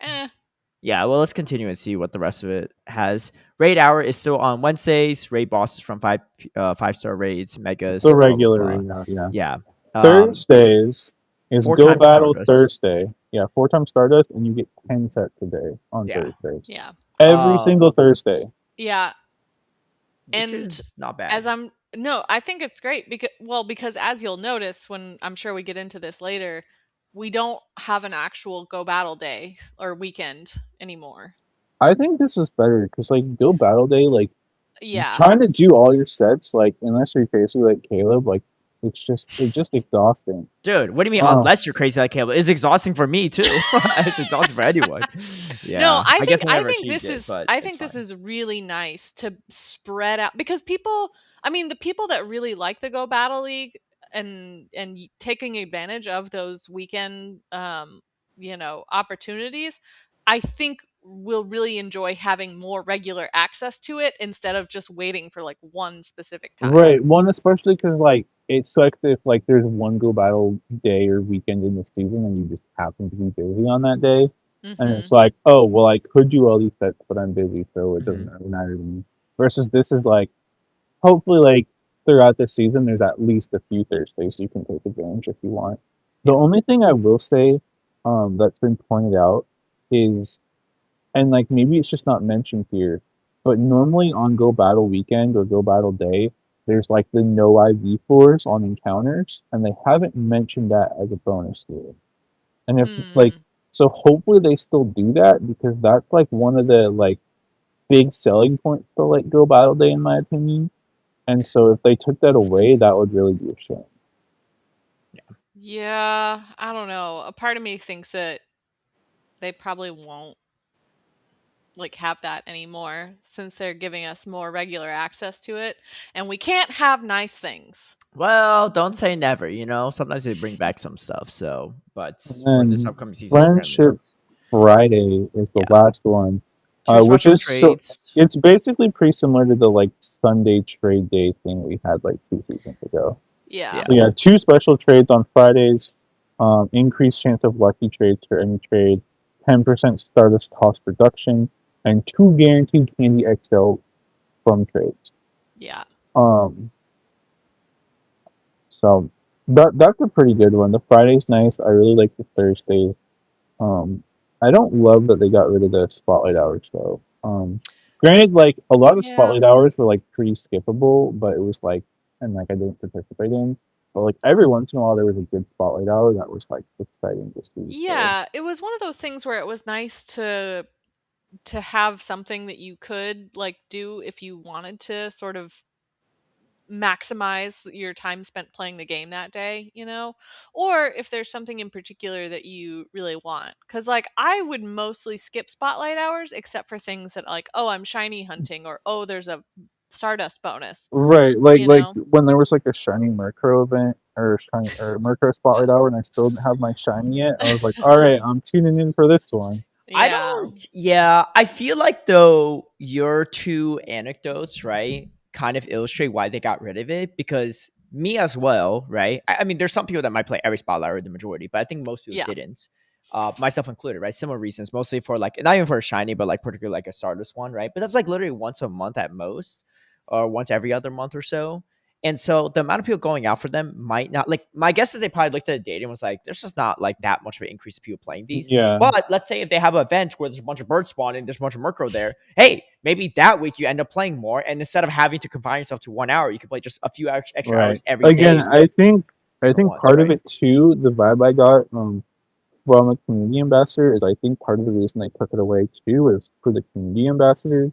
Yeah, well, let's continue and see what the rest of it has. Raid hour is still on Wednesdays. Raid bosses from 5-star raids, The megas, blah blah regular, blah. yeah. Yeah. Thursdays is Four Go times Battle Stardust. Thursday. Yeah, 4 times Stardust, and you get 10 sets a day on Yeah. Thursdays. yeah, Every Um, single Thursday. yeah. which And is not bad. as I'm no, I think it's great because as you'll notice when I'm sure we get into this later, we don't have an actual Go Battle day or weekend anymore. I think this is better because like Go Battle Day, like Yeah. trying to do all your sets, like unless you're crazy like Caleb, like it's just exhausting. Dude, what do you mean? Oh, Unless you're crazy like Caleb, it's exhausting for me too. It's exhausting for anyone. No, Yeah, I guess I never achieved it, but I it's think this fine. is really nice to spread out because people, I mean, the people that really like the Go Battle League and taking advantage of those weekend opportunities, I think will really enjoy having more regular access to it instead of just waiting for like one specific time. right. One especially because like it sucks if like there's one Go Battle day or weekend in the season and you just happen to be busy on that day, and it's Mhm. like, oh well, I could do all these sets, but I'm busy, so it doesn't Mhm. really matter to me. Versus this is like hopefully like throughout the season there's at least a few Thursdays you can take advantage if you want. The Yeah. only thing I will say that's been pointed out is and like maybe it's just not mentioned here, but normally on Go Battle Weekend or Go Battle Day, there's like the no IV floors on encounters, and they haven't mentioned that as a bonus here. And if like Hmm. so hopefully they still do that because that's like one of the like big selling points for like Go Battle Day in my opinion. And so if they took that away, that would really be a shame. Yeah, I don't know. A part of me thinks that they probably won't like have that anymore since they're giving us more regular access to it and we can't have nice things. Well, don't say never. Sometimes they bring back some stuff. So, but And for this then upcoming season, apparently Friendship not. Friday is the Yeah, last one, two which special is so trades. it's basically pretty similar to the like Sunday trade day thing we had like 2 seasons ago. Yeah. Yeah, We have 2 special trades on Fridays, increased chance of lucky trades for any trade, 10% Stardust cost reduction, and 2 guaranteed Candy XL from trades. Yeah. Um, so that's a pretty good one. The Friday's nice. I really like the Thursdays. Um, I don't love that they got rid of the spotlight hours though. Granted, like a lot of Yeah. spotlight hours were like pretty skippable, but it was like, and like I didn't participate in. But like every once in a while, there was a good spotlight hour that was like exciting to see. So Yeah, it was one of those things where it was nice to have something that you could like do if you wanted to sort of maximize your time spent playing the game that day, or if there's something in particular that you really want. Because, like, I would mostly skip spotlight hours except for things that, like, oh, I'm shiny hunting, or oh, there's a Stardust bonus, Right, you like know? when there was like a shiny Murkrow event or shiny or Murkrow Spotlight Hour, and I still didn't have my shiny yet. I was like, all right, I'm tuning in for this one. I Yeah. don't. Yeah, I feel like though your two anecdotes, right, kind of illustrate why they got rid of it. Because me as well, right? I mean, there's some people that might play every spotlight or the majority, but I think most people Yeah. didn't. Myself included, right? Similar reasons, mostly for like not even for a shiny, but like particularly like a Stardust one, right? But that's like literally once a month at most, or once every other month or so. And so the amount of people going out for them might not like my guess is they probably looked at the data and was like, there's just not like that much of an increase of people playing these. Yeah, But let's say if they have an event where there's a bunch of birds spawning, there's a bunch of Murkrow there. Hey, maybe that week you end up playing more, and instead of having to confine yourself to 1 hour, you can play just a few extra right. hours every Again, day I for think once, part of right? it too, the vibe I got from a community ambassador is I think part of the reason they took it away too is for the community ambassador's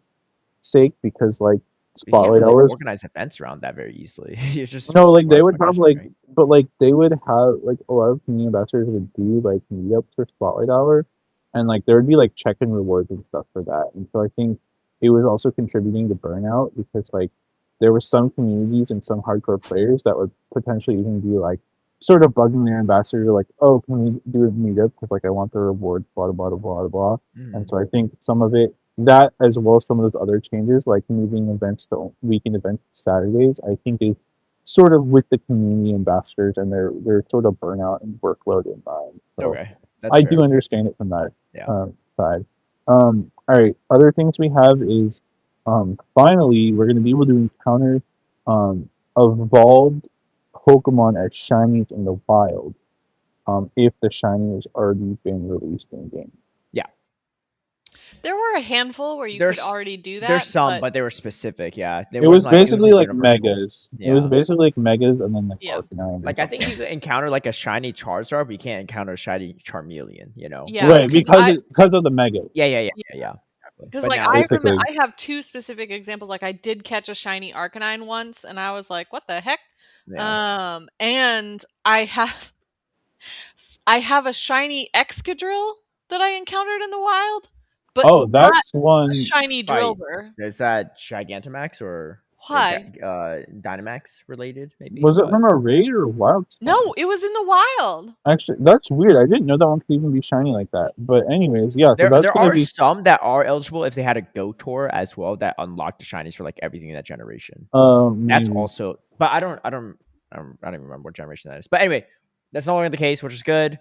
sake because like You can't spotlight really hours. organize events around that very easily. You just No, like they run would have question, like, right? but like they would have like a lot of community ambassadors would do like meetups for Spotlight Hour, and like there would be like check-in rewards and stuff for that. And so I think it was also contributing to burnout because like there were some communities and some hardcore players that would potentially even be like sort of bugging their ambassador like, oh, can we do a meetup because like I want the rewards, blah blah blah blah blah. And Mm. so I think some of it that as well as some of those other changes like moving events to weekend events to Saturdays, I think is sort of with the community ambassadors and their sort of burnout and workload in mind. So Okay, that's I do fair. understand it from that Yeah. side. All right. Other things we have is finally we're going to be able to encounter evolved Pokemon as shinies in the wild. If the shiny has already been released in game. Yeah. There were a handful where you could There's already do there's that, some, but but they were specific. Yeah, it It was wasn't like it was basically like like universal. megas. It was Yeah. basically like megas and then like yeah. Arcanine or Like I think something. you could encounter like a shiny Charizard, but you can't encounter a shiny Charmeleon. Yeah, Right, because because of the megas. Yeah. Exactly. Because, But like, now I it's remember Basically. I have two specific examples. Like, I did catch a shiny Arcanine once, and I was like, "What the heck?" yeah. And I have a shiny Excadrill that I encountered in the wild, but Oh, not that's a one. shiny Probably Drillbur. is that Gigantamax or Why? Dynamax related maybe? Was it What? from a raid or a wild spawn? No, it was in the wild. Actually, that's weird. I didn't know that one could even be shiny like that. But anyways, yeah. So There that's there gonna are be some that are eligible if they had a Go Tour as well that unlock the shinies for like everything in that generation. That's maybe. also, but I don't even remember what generation that is. But anyway, that's no longer the case, which is good,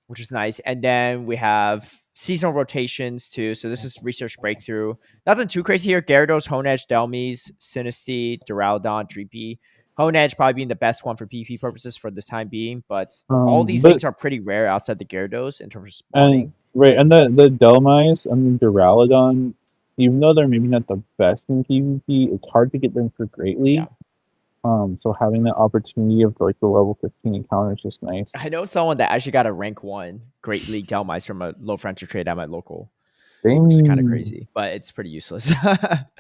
which is nice. And then we have seasonal rotations too. So this is research breakthrough. Nothing too crazy here. Gyarados, Honedge, Delmies, Sinistea, Duraludon, Dreepy. Honedge probably being the best one for PvP purposes for this time being, but all these But things are pretty rare outside the Gyarados in terms of and spawning. right, and the Delmise and the Duraludon, even though they're maybe not the best in PvP, it's hard to get them for Great Yeah. League. So having that opportunity of like the level 15 encounter is just nice. I know someone that actually got a rank 1 Great League Delmise from a low friendship trade at my local, which is kind of Dang. crazy, but it's pretty useless.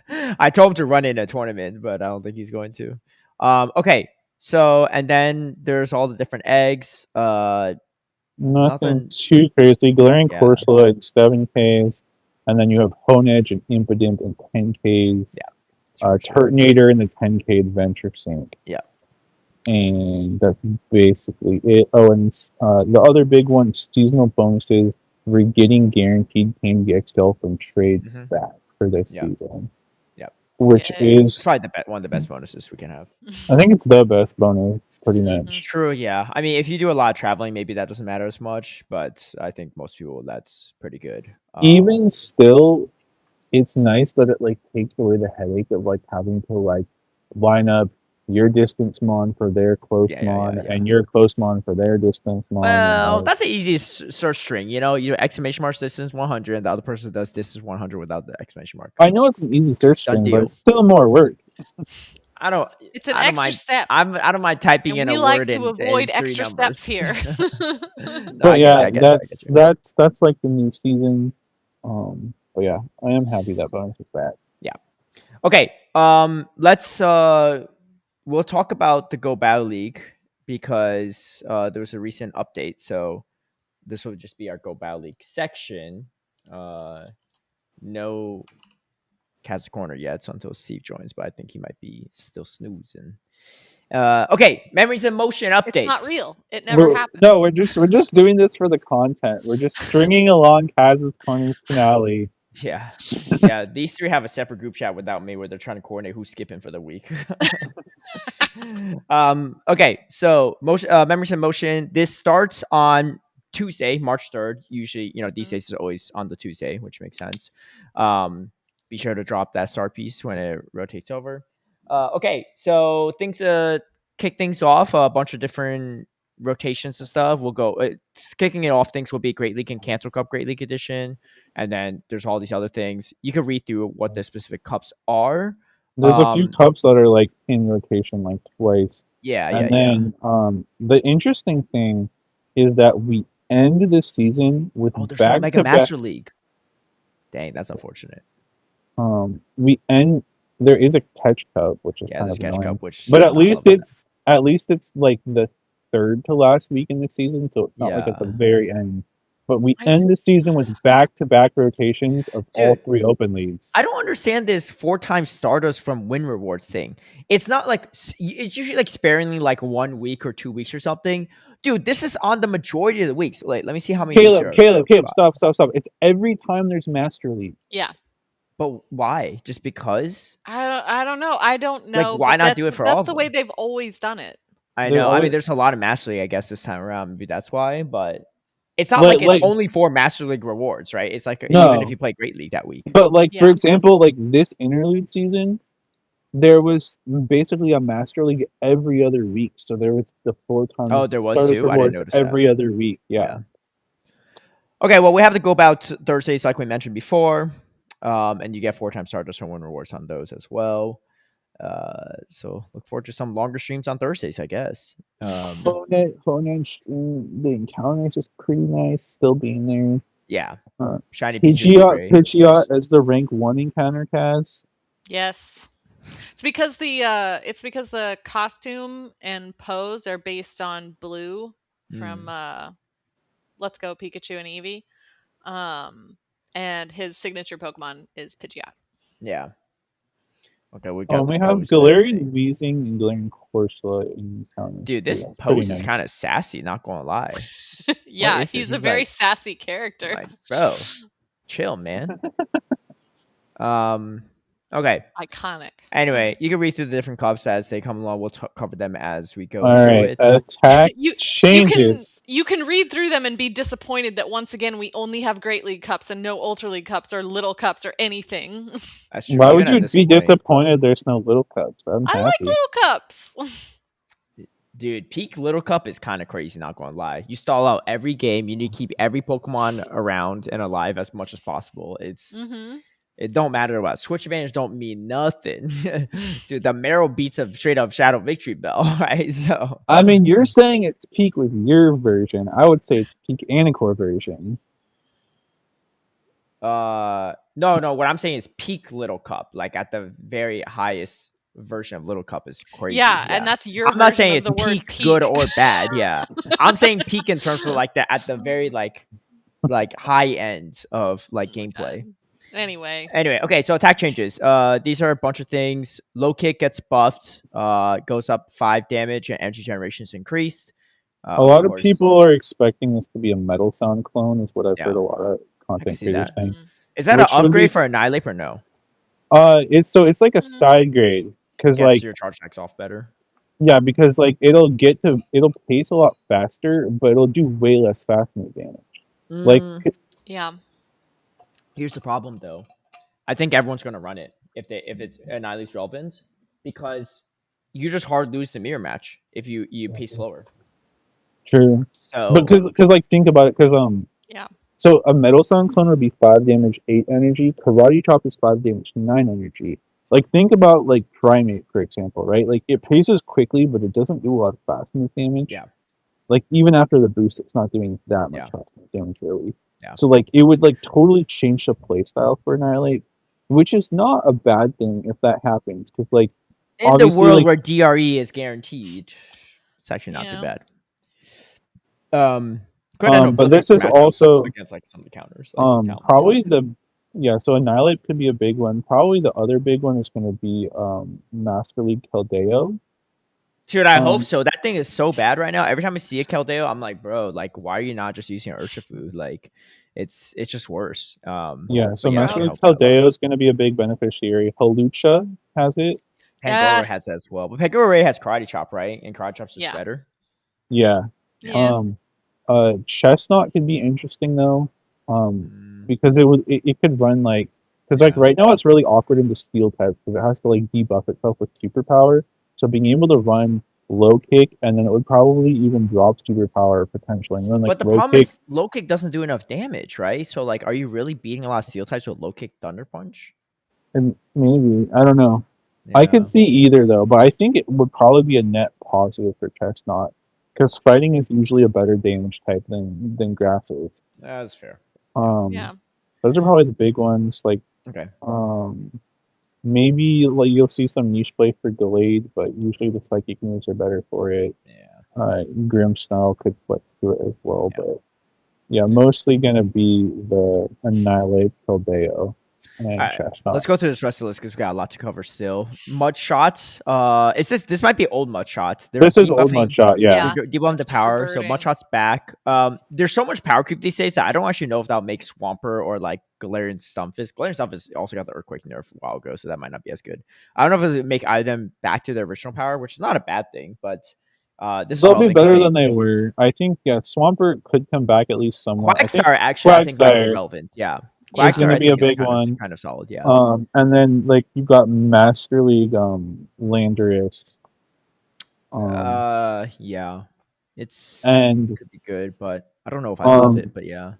I told him to run in a tournament, but I don't think he's going to. Okay, so and then there's all the different eggs. Nothing Nothing. too crazy. Glaring Yeah, Corsola at 7Ks, and then you have Honedge and Impidimp in 10Ks. yeah. It's pretty much it. Turtonator in the 10K Adventure Sync. Yeah. And that's basically it. Oh, and the other big one, seasonal bonuses. We're getting guaranteed Candy XL from trade Mhm. back for this Yeah. season. Yeah. Which Yay. It's is, probably one of the best bonuses we can have. I think it's the best bonus, pretty much. True, yeah. I mean, if you do a lot of traveling, maybe that doesn't matter as much, but I think most people that's pretty good. Even still, it's nice that it like takes away the headache of like having to like line up your distance mon for their close mon Yeah. and your close mon for their distance mon. Well, And, like, that's the easiest search string. You exclamation mark distance 100, and the other person does distance 100 without the exclamation mark. I know it's an easy search Done string, but deal. it's still more work. I don't. It's an I don't extra mind. step. I don't mind typing And in we a like word to in avoid 3 extra numbers. steps here. No, But I yeah, get you. that's like the new season. But yeah, I am happy that bonus is back. Okay. Let's we'll talk about the Go Battle League because there was a recent update. So this will just be our Go Battle League section. No Kaz Corner yet until Steve joins, but I think he might be still snoozing. Okay, memories and motion It's not updates. real. It never happened. No, we're just doing this for the content. We're just stringing along Kaz's Corner's finale. Yeah. Yeah, these three have a separate group chat without me where they're trying to coordinate who's skipping for the week. Okay, so motion memories in motion. This starts on Tuesday, March 3rd. Usually, these days is always on the Tuesday, which makes sense. Be sure to drop that star piece when it rotates over. Okay, so things kick things off, a bunch of different rotations and stuff. We'll go kicking it off. Things will be Great League and Cancer Cup Great League Edition. And then there's all these other things. You can read through what the specific cups are. There's a few cups that are like in rotation like twice. Yeah. Then the interesting thing is that we end the season with there's no Mega back-to-back. Master League. Dang, that's unfortunate. There is a catch cup, which is kind of catch annoying. cup, which But at least it's like the third to last week in the season, so it's not like at the very end. But we end the season with back-to-back rotations of all three open leagues. I don't understand this 4 times Stardust from win rewards thing. It's not like it's usually like sparingly like 1 week or 2 weeks or something. Dude, this is on the majority of the weeks. Wait, let me see how many. Caleb, stop. It's every time there's Master League. Yeah. But why? Just because? I don't know. I don't know. Like, why not do it for all? That's the way they've always done it. I know. I mean, there's a lot of Master League, I guess, this time around. Maybe that's why. But it's not like it's only for Master League rewards, right? It's like even if you play Great League that week. But like for example, like this interlude season, there was basically a Master League every other week. So there was the 4 times. Oh, there was too. I didn't notice every other week. Yeah. Okay, well, we have to go about Thursdays, like we mentioned before, and you get 4 times Stardust and win rewards on those as well. So look forward to some longer streams on Thursdays, I guess. Honan stream, the encounter is just pretty nice, still being there. Yeah. Shiny Pidgeot as the rank 1 encounter, Kaz. Yes. It's because the costume and pose are based on Blue from Let's Go Pikachu and Eevee. And his signature Pokemon is Pidgeot. Yeah. Okay, we have Galarian Weezing and Galarian Corsola in encounters. Dude, this pose is kind of sassy, not gonna lie. Yeah, he's a very sassy character. Like, bro, chill, man. Okay. Iconic. Anyway, you can read through the different cups as they come along. We'll cover them as we go through it. Attack changes. You can read through them and be disappointed that once again we only have Great League cups and no Ultra League cups or Little cups or anything. That's true. Why would you be disappointed there's no Little cups? I like Little cups. Dude, peak Little Cup is kind of crazy, not gonna lie. You stall out every game. You need to keep every Pokemon around and alive as much as possible. It's it don't matter what Switch Advantage don't mean nothing. Dude, the Marrow beats a straight up Shadow Victory Bell, right? So I mean, you're saying it's peak with your version. I would say it's peak Anacore version. No. What I'm saying is peak Little Cup, like at the very highest version of Little Cup is crazy. Yeah, and that's your. I'm not saying it's peak good or bad. Yeah, I'm saying peak in terms of like at the very like high end of like gameplay. Anyway, okay, so attack changes. These are a bunch of things. Low kick gets buffed, goes up 5 damage, and energy generation is increased. A lot of people are expecting this to be a Metal Sound clone, is what I've heard a lot of content creators saying. Is that an upgrade for Annihilate or no? It's like a side grade because like your charge attacks off better. Yeah, because like it'll pace a lot faster, but it'll do way less fast move damage. Like yeah. Here's the problem, though. I think everyone's gonna run it if it's Annihilate's relevant, because you just hard lose the mirror match if you pace slower. True. So, because like think about it, because yeah. So a Metal Sound clone would be 5 damage, 8 energy. Karate Chop is 5 damage, 9 energy. Like think about like Primate, for example, right? Like it paces quickly, but it doesn't do a lot of fast move damage. Yeah. Like even after the boost, it's not doing that much fast move damage really. Yeah. So like it would like totally change the playstyle for Annihilate. which is not a bad thing if that happens, because like In the obviously world like where DRE is guaranteed, it's actually not too Yeah. bad. Go ahead and but flip this your is matchups also against like some of the counters, like talent wise. probably the yeah, so Annihilate could be a big one. Probably the other big one is going to be Master League Keldeo. Dude, I hope Um, so. That thing is so bad right now. Every time I see a Keldeo, I'm like, bro, like, why are you not just using Urshifu? Like, it's just worse. yeah, so But yeah, I Master can Yep. League help that a lot. Keldeo is going to be a big beneficiary. Halucha has it. Pangoro Yes. has that as well, but Pangoro has Karate Chop, right? And Karate Chop's just Yeah. better. Yeah. Yeah. Yeah. Chestnut could be interesting though, Mm, because it could run like, because like yeah. right now it's really awkward in the steel type because it has to like debuff itself with superpower. So being able to run low kick and then it would probably even drop superpower potentially and run like But the low problem kick is low kick doesn't do enough damage, right? So like, are you really beating a lot of steel types with low kick Thunder Punch? and maybe I don't know. I could Yeah. see either though, but I think it would probably be a net positive for Chestnut because fighting is usually a better damage type than grass is. That's fair. Yeah. Um, Yeah. those are probably the big ones. Like Okay. Um, maybe like you'll see some niche play for delayed, but usually the psychic moves are better for it. Yeah. Grim Snarl could flex to it as well, Yeah. but yeah, mostly gonna be the Annihilate Keldeo All and right, let's Chestnut. go through this rest of the list because we got a lot to cover still. Mud shots. Is this might be old mud shots. They're This is old debuffing. mudshot, yeah. Yeah. They're debuffing the It's just power, so mud reverting. shots back. There's so much power creep these days that I don't actually know if that'll make Swampert or like Galarian Stunfisk. Galarian Stunfisk also got the Earthquake nerf a while ago, so that might not be as good. I don't know if it'll make either of them back to their original power, which is not a bad thing, but this is They'll be relevant because better they than they were. I think yeah, Swampert could come back at least somewhat. I think Quagsire actually I think might be Quagsire relevant. Yeah, is Yeah. Quagsire gonna I be a think is big one. kind of solid. Yeah. And then like you got Master League Landorus. Um Yeah. It's and could be good, but I don't know if I love it. Um, But yeah,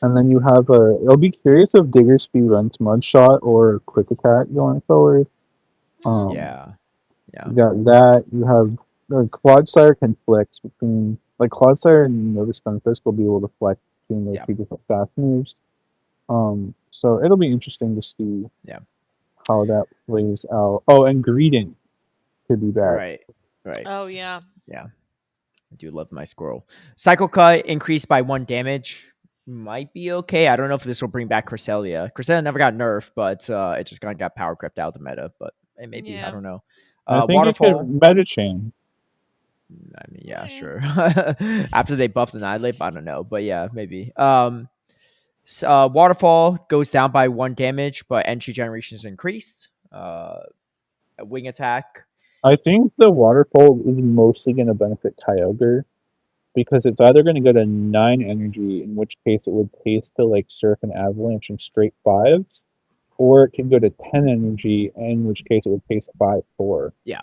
and then you have a. I'll be curious if Digger Speed runs Mudshot or Quick Attack going forward. Mm. yeah, yeah, You got that. You have Clodsire can flex between like Clodsire and Notice Stunfisk will be able to flex between those yeah, two different fast moves. So it'll be interesting to see yeah. how that plays out. Oh, and Greeting could be back. Right, right. Oh yeah. Yeah, I do love my squirrel. Cycle cut increased by 1 damage. Might be okay. I don't know if this will bring back Cresselia. Cresselia never got nerfed, but it just got power crept out of the meta. But maybe I Yeah. don't know. I think it could Waterfall. Metachain. I mean, yeah, Yeah. sure. After they buffed Annihilate, I don't know, but yeah, maybe. Waterfall goes down by 1 damage, but entry generation is increased. Wing attack. I think the Waterfall is mostly going to benefit Kyogre because it's either going to go to 9 energy, in which case it would pace to like Surf and Avalanche and straight fives, or it can go to 10 energy, in which case it would pace 5-4. Yeah,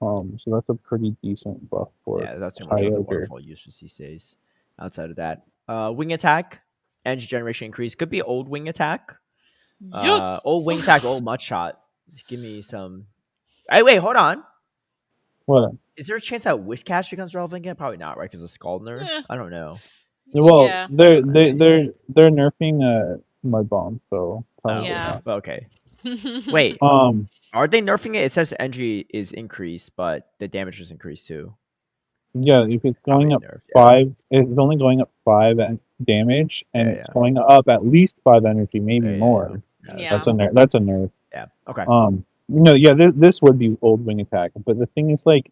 So that's a pretty decent buff for yeah, that's pretty much what the Kyogre. waterfall uses these days. Outside of that, wing attack, energy generation increase could be old wing attack. Yes. Old wing attack, old mud shot. Just give me some. Hey, wait, hold on. What? Is there a chance that Whiscash becomes relevant again? Probably not, right? Because of Scald nerf. Eh, I don't know. Well, yeah. they're nerfing Mud Bomb, so Oh, probably Yeah. not. okay. Wait, Um, are they nerfing it? It says energy is increased, but the damage is increased too. yeah, if it's going Probably up nerfed. Yeah, 5, it's only going up 5 damage, and yeah, it's yeah, going up at least 5 energy, maybe yeah, yeah, yeah. more. Yeah, that's Yeah. true. That's a nerf. Yeah. Okay. No, yeah, this would be old wing attack, but the thing is, like,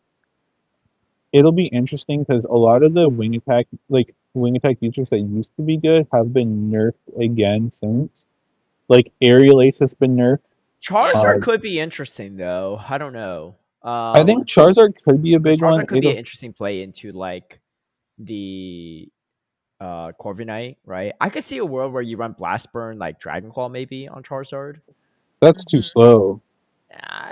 it'll be interesting because a lot of the wing attack features that used to be good have been nerfed again since. Like aerial ace has been nerfed. Yeah. Charizard could be interesting though. I don't know. I think Charizard could be a Because big one. Charizard could be an It'll interesting play into like the Corviknight, right? I could see a world where you run Blast Burn like Dragon Claw maybe on Charizard. that's too Mhm. slow.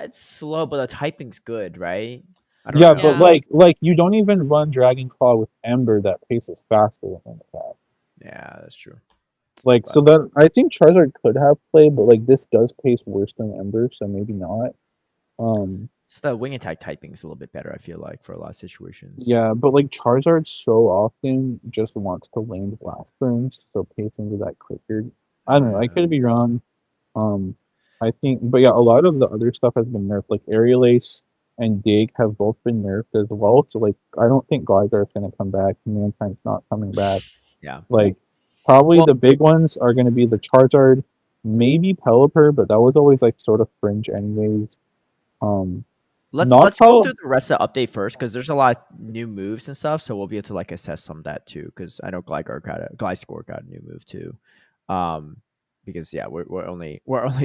It's slow, but the typing's good, right? I don't Yeah, but know. Yeah. like you don't even run Dragon Claw with Ember that paces faster than wing attack. Yeah, that's true. Like so But that I think Charizard could have play, but like this does pace worse than Ember, so maybe not. Um, the wing attack typing is a little bit better, I feel like, for a lot of situations. yeah, but like Charizard so often just wants to land blast burns, so pacing to that quicker. I don't know. I Yeah. could be wrong. Um, I think, but yeah, a lot of the other stuff has been nerfed. Like Aerial Ace and Dig have both been nerfed as well. So like, I don't think Gligar is going to come back. Mantime's not coming back. Yeah. Like, probably Well, the big ones are going to be the Charizard, maybe Pelipper, but that was always like sort of fringe anyways. Um, not let's go Pel. through the rest of the update first because there's a lot of new moves and stuff, so we'll be able to like assess some of that too. Because I know Gliscor got a new move too. Um, because yeah, we're only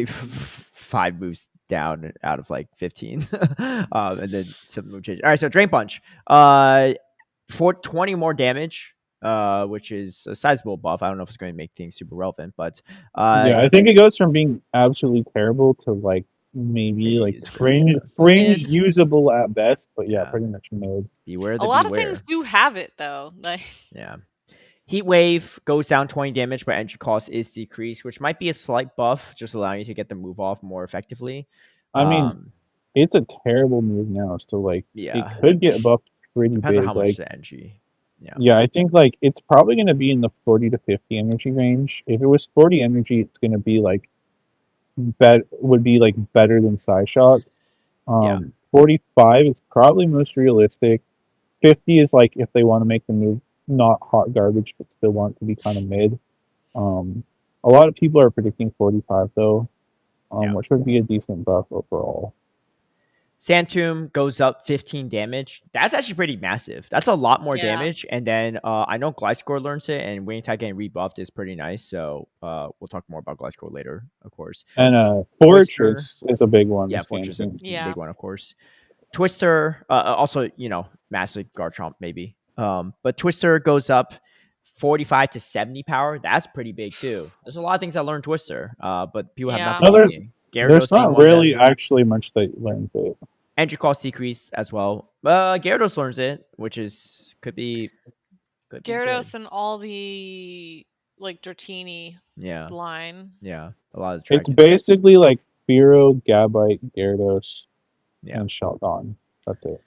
5 moves down out of like 15. And then some move change. All right, so Drain Punch. For 20 more damage. Which is a sizable buff. I don't know if it's going to make things super relevant, but Yeah, I think it goes from being absolutely terrible to like maybe maybe like usable. fringe Mid. usable at best, but yeah, Yeah, pretty much mid. beware A the lot of things beware. do have it though. Like Yeah. Heat Wave goes down 20 damage, but entry cost is decreased, which might be a slight buff, just allowing you to get the move off more effectively. I mean, Um, it's a terrible move now, so like it yeah, could get buffed pretty depends on how big. much Like, the entry. Yeah, yeah, I think like it's probably going to be in the 40 to 50 energy range. If it was 40 energy, it's going to be like would be like better than Psyshock. yeah, 45 is probably most realistic. 50 is like if they want to make the move not hot garbage, but still want it to be kind of mid. Um, a lot of people are predicting 45 though, yeah. which would be a decent buff overall. Sand Tomb goes up 15 damage. That's actually pretty massive. That's a lot more yeah. damage. And then I know Gliscor learns it, and Wing Attack getting rebuffed is pretty nice. So we'll talk more about Gliscor later, of course. And Twister, Fortress is a big one yeah, with Fortress is Samsung. a big Yeah. one, of course. Twister, also, massive Garchomp maybe. But Twister goes up 45 to 70 power. That's pretty big too. There's a lot of things that learn Twister, but people have not Yeah. been No, using it. there's Gyarados being not one of really them. actually much that learns it. Entry cost decreased as well. Gyarados learns it, which could be good. Gyarados and all the like Dratini Yeah, line. yeah. A lot of the It's dragons. basically like Fearow, Gabite, Gyarados, Yeah. and Shotgun. That's it.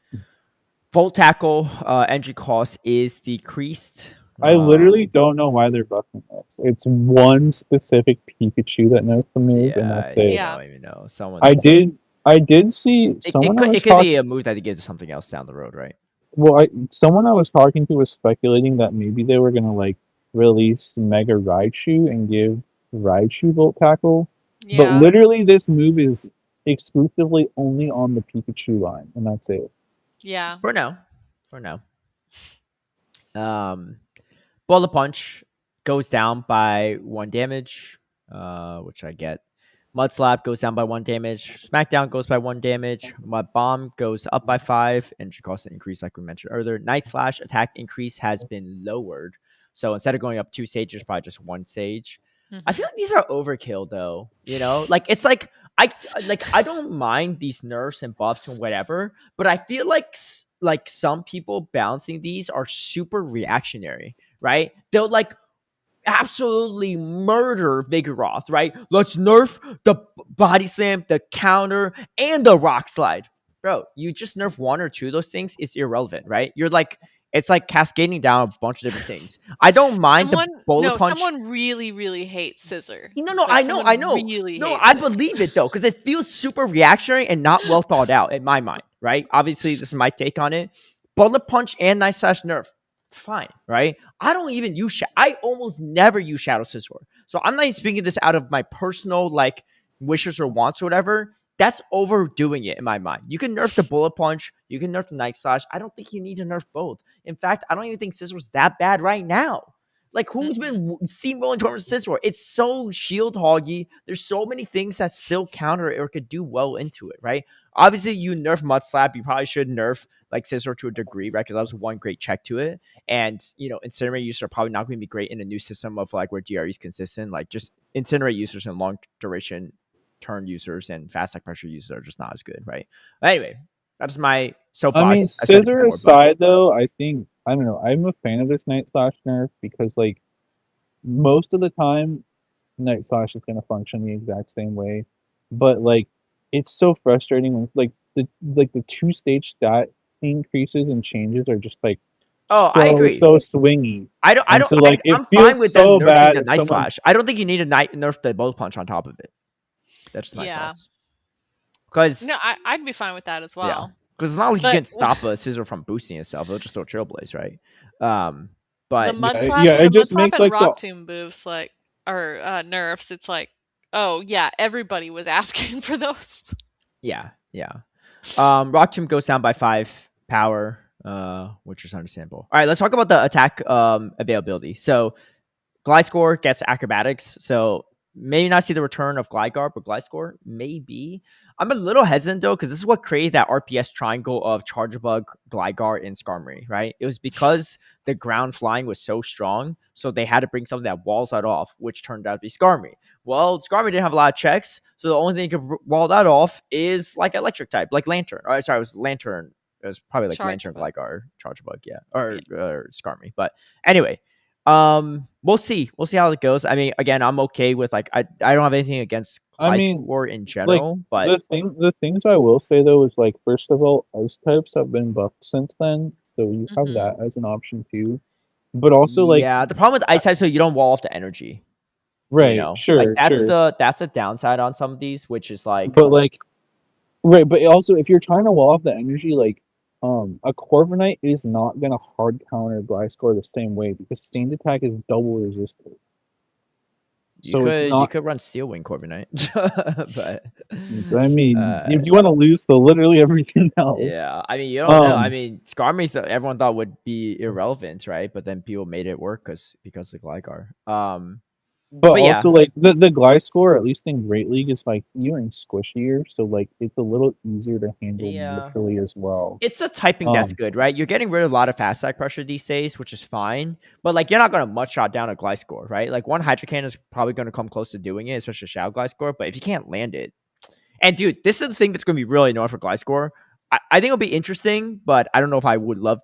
Volt Tackle, entry cost is decreased. I literally don't know why they're buffing this. It's one specific Pikachu that knows the move, and Yeah, that's I it. Yeah. don't even know. I Someone's did I did see it someone I could was it could be talking a move that they give to something else down the road, right? well, someone I was talking to was speculating that maybe they were gonna like release Mega Raichu and give Raichu Volt Tackle. But Yeah. literally this move is exclusively only on the Pikachu line, and that's it. Yeah. For now. For now. Um Bullet Punch goes down by 1 damage, which I get. Mud Slap goes down by 1 damage. Smackdown goes by 1 damage. Mud Bomb goes up by 5. Entry cost increase, like we mentioned earlier. Night Slash attack increase has been lowered. So instead of going up 2 stages, probably just 1 stage. I feel Hmm. like these are overkill though. Like it's I don't mind these nerfs and buffs and whatever, but I feel like some people balancing these are super reactionary, right? They'll like absolutely murder Vigoroth, right? Let's nerf the body slam, the counter, and the rock slide. Bro, you just nerf one or two of those things, it's irrelevant, right? It's like cascading down a bunch of different things. I don't mind the Someone bullet no, punch. someone really, really hates Scissor. No, Like I someone know. really No, hates I it. believe it though, because it feels super reactionary and not well thought out in my mind, right? Obviously, this is my take on it. Bullet punch and nice slash nerf, fine, right? I don't even use I almost never use Shadow Scizor. So I'm not even speaking this out of my personal like wishes or wants or whatever. That's overdoing it in my mind. You can nerf the bullet punch, you can nerf the night slash. I don't think you need to nerf both. In fact, I don't even think Scissor's that bad right now. Like, who's Mm-mm. been steamrolling towards Scizor? It's so shield hoggy. There's so many things that still counter it or could do well into it, right? Obviously, you nerf Mud Slap. You probably should nerf like Scizor to a degree, right? Because that was one great check to it. And, Incinerate users are probably not going to be great in a new system of like where DRE is consistent. Like, just Incinerate users and long duration turn users and fast attack pressure users are just not as good, right? But anyway, that's my I mean, soapbox. I said it scissor before, but aside though, I think I don't know. I'm a fan of this Night Slash nerf because like most of the time Night Slash is gonna function the exact same way. But like it's so frustrating when the 2 stage stat increases and changes are just like oh, I agree. so swingy. I And don't. so like it I'm fine feels with them so nerfing bad the if Night someone Slash. I don't think you need to nerf the bullet punch on top of it. That's just my Yeah. thoughts. No, Because I'd be fine with that as yeah, well. because it's not like you But can stop a scissor from boosting itself. It'll just throw Trailblaze, right? the But mud Yeah, slap, yeah, it the mud just slap makes and like the rock tomb boosts, like, or nerfs. It's like, oh yeah, everybody was asking for those. yeah, yeah. Rock Tomb goes down by 5 power, which is understandable. All right, let's talk about the attack availability. So Gliscor gets acrobatics, so maybe not see the return of Gligar, but Gliscor maybe. I'm a little hesitant though, because this is what created that RPS triangle of Chargebug, Gligar, and Skarmory, right? It was because the ground flying was so strong, so they had to bring something that walls that off, which turned out to be Skarmory. Well, Skarmory didn't have a lot of checks, so the only thing that could wall that off is like electric type, like Lantern. Or sorry, it was Lantern. It was probably like Charge Lantern, above. Gligar, Chargebug, yeah, Yeah. or Skarmory. But anyway, we'll see. We'll see how it goes. I mean, again, I'm okay with like I don't have anything against I mean, Gliscor in like general, but the things I will say though is like first of all, ice types have been buffed since then, so you have Hmm. that as an option too. But also like yeah, the problem with I- ice type, so you don't wall off the energy. right, Like sure, sure. that's the downside on some of these, which is like But like right, but also if you're trying to wall off the energy, like a Corviknight is not gonna hard counter Gliscor the same way because Sand Attack is double resisted. So it's you not could run Steel Wing Corviknight, but I mean, uh, if you want to lose to literally everything else. yeah, I mean, you don't know. I Um, mean, Skarmory everyone thought would be irrelevant, right? But then people made it work because of Gligar. but But yeah, also like the Gliscor, at least in Great League, is like even squishier, so like it's a little easier to handle yeah. naturally as well. It's the typing that's Um, good, right? You're getting rid of a lot of fast side pressure these days, which is fine. But like, you're not gonna much shot down a Gliscor, right? Like one Hydro Cannon is probably gonna come close to doing it, especially Shadow Gliscor. But if you can't land it, and dude, this is the thing that's going to be really annoying for Gliscor. I think it'll be interesting, but I don't know if I would love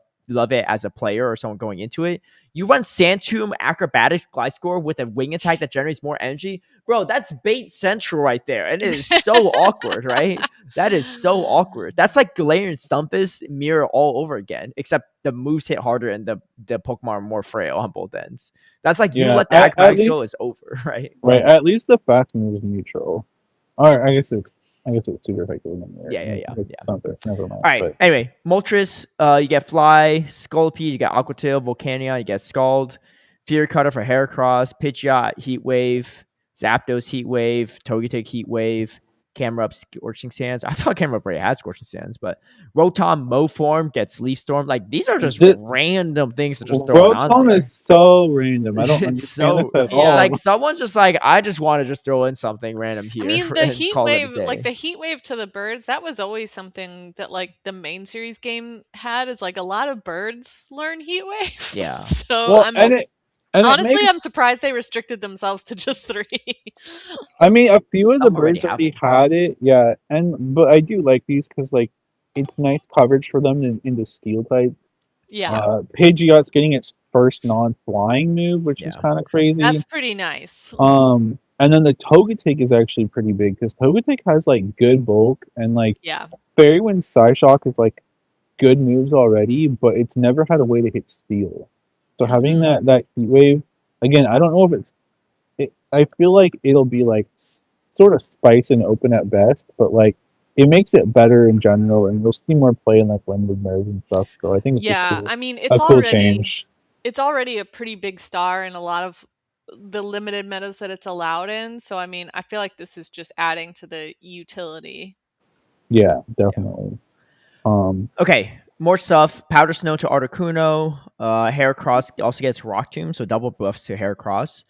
it as a player or someone going into it. You run Sandtomb Acrobatics Gliscor with a wing attack that generates more energy. Bro, that's bait central right there. And it is so awkward, right? That is so awkward. That's like Galarian Stumpus mirror all over again, except the moves hit harder and the Pokemon are more frail on both ends. That's like you yeah, let the at acrobatics go, least is over, right? right, at least the fast move is neutral. Or I guess it's super effective in the mirror. Yeah, yeah, yeah, It's yeah. something, never mind. All right. But Anyway, Moltres, you get Fly, Scolipede, you get Aqua Tail, Volcania, you get Scald, Fury Cutter for Heracross, Pidgeot, Heat Wave, Zapdos, Heat Wave, Togetic, Heat Wave, Camerupt, Scorching Sands. I thought Camerupt already had Scorching Sands, but Rotom, Moform gets Leaf Storm. Like, these are just the random things to just throw on Rotom is there. so random. I don't It's understand so this at Yeah. like all. someone's just like, I just want to just throw in something random I here mean, the and heat call it a wave, like day. the heat wave to the birds, that was always something that like the main series game had, is like a lot of birds learn heat wave. Yeah. So Well, and it honestly, I'm makes surprised they restricted themselves to just three. I mean, a few of the Some already birds have already them. had it, yeah, and but I do like these because like it's nice coverage for them in the steel type. Yeah, Pidgeot's getting its first non-flying move, which is Yeah. kind of crazy. that's pretty nice. And then the Togetic is actually pretty big because Togetic has like good bulk and like Yeah. Fairy Wind Psyshock is like good moves already, but it's never had a way to hit steel. So having Hmm. that Heat Wave again, I don't know if I feel like it'll be like sort of spice and open at best, but like it makes it better in general, and you'll see more play in like limited mirrors and stuff. So I think it's Yeah, I mean, a cool change. it's already a pretty big star in a lot of the limited metas that it's allowed in. So I mean, I feel like this is just adding to the utility. Yeah, Yeah. definitely. Um, Okay, more stuff. Powder Snow to Articuno. Heracross also gets Rock Tomb, so double buffs to Heracross.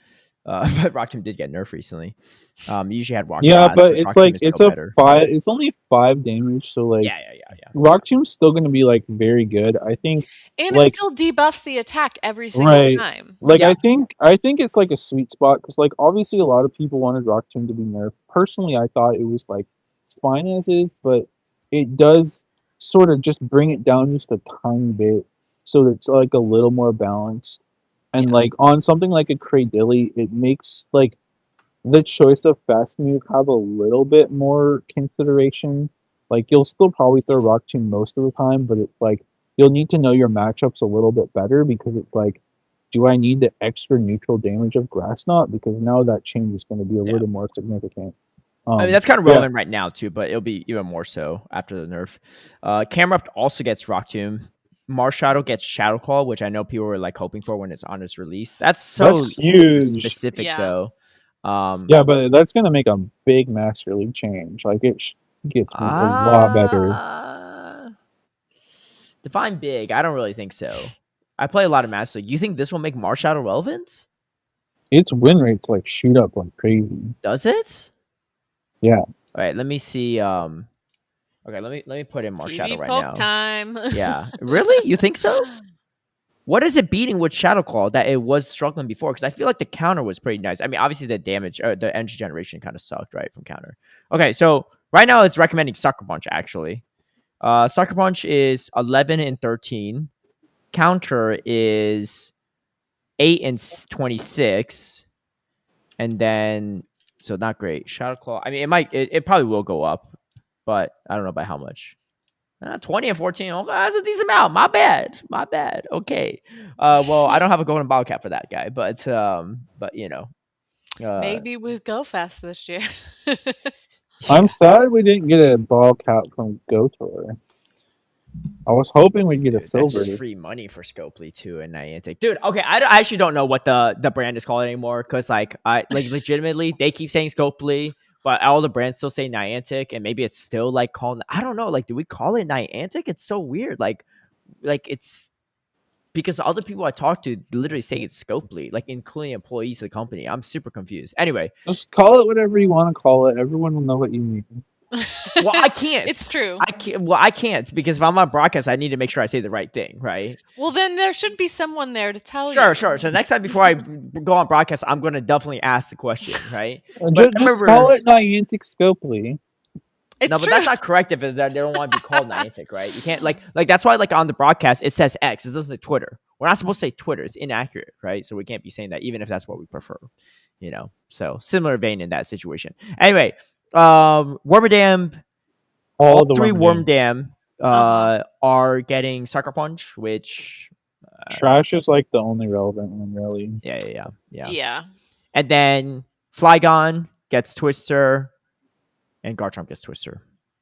But Rock Tomb did get nerfed recently. You usually had Rock yeah, Blast, but but it's Rock Tomb like is still better. it's only 5 damage, so like Yeah, yeah, yeah, yeah. Rock Tomb's still gonna be like very good. I think And it like still debuffs the attack every single right. time. Like Yeah, I think it's like a sweet spot because like obviously a lot of people wanted Rock Tomb to be nerfed. Personally, I thought it was like fine as is, but it does sort of just bring it down just a tiny bit, so it's like a little more balanced. And Yeah. like on something like a Cradilly, it makes like the choice of fast move have a little bit more consideration. Like you'll still probably throw Rock Tomb most of the time, but it's like you'll need to know your matchups a little bit better because it's like, do I need the extra neutral damage of Grass Knot? Because now that change is going to be a yeah. little more significant. I mean, that's kind of Yeah, relevant right now too, but it'll be even more so after the nerf. Camerupt also gets Rock Tomb. Marshadow gets Shadow Claw, which I know people were like hoping for when it's on its release. That's so that's huge. specific Yeah. though. Yeah, but that's gonna make a big Master League change. Like gets a lot better. Define big. I don't really think so. I play a lot of Master League. You think this will make Marshadow relevant? Its win rates like shoot up like crazy. Does it? Yeah. All right, let me see. Okay, let me put in Marshadow PV right poke now. time. Yeah, really? You think so? What is it beating with Shadow Claw that it was struggling before? Because I feel like the counter was pretty nice. I mean, obviously the damage, the energy generation kind of sucked, right, from counter. Okay, so right now it's recommending Sucker Punch actually. Sucker Punch is 11 and 13. Counter is 8 and 26. And then, so not great. Shadow Claw, I mean, it probably will go up, but I don't know by how much. 20 and 14. Oh, that's a decent amount. My bad. Okay. Well, I don't have a golden bottle cap for that guy, but you know. Maybe with Go Fast this year. I'm sad we didn't get a ball cap from Go Tour. I was hoping we'd get a Dude, that's silver. just free money for Scopely too and Niantic. Dude, okay, I actually don't know what the brand is called anymore because like I like legitimately they keep saying Scopely, but all the brands still say Niantic, and maybe it's still like called. I don't know. Like, do we call it Niantic? It's so weird. Like it's because other people I talk to literally say it's Scopely, like including employees of the company. I'm super confused. Anyway, Just call it whatever you want to call it. Everyone will know what you mean. well, I can't. It's true. I can't. Well, I can't because if I'm on broadcast, I need to make sure I say the right thing, right? Well, then there should be someone there to tell you. Sure. So next time before I go on broadcast, I'm going to definitely ask the question, right? Just call it Niantic Scopely. It's No, true. but that's not correct if they don't want to be called Niantic, right? You can't like that's why like on the broadcast it says X. It doesn't say Twitter. We're not supposed to say Twitter. It's inaccurate, right? So we can't be saying that even if that's what we prefer, you know. So similar vein in that situation. Anyway, Wormadam, all the three Wormadams. Wormadam are getting Sucker Punch, which Trash is like the only relevant one, really. Yeah. And then Flygon gets Twister, and Garchomp gets Twister.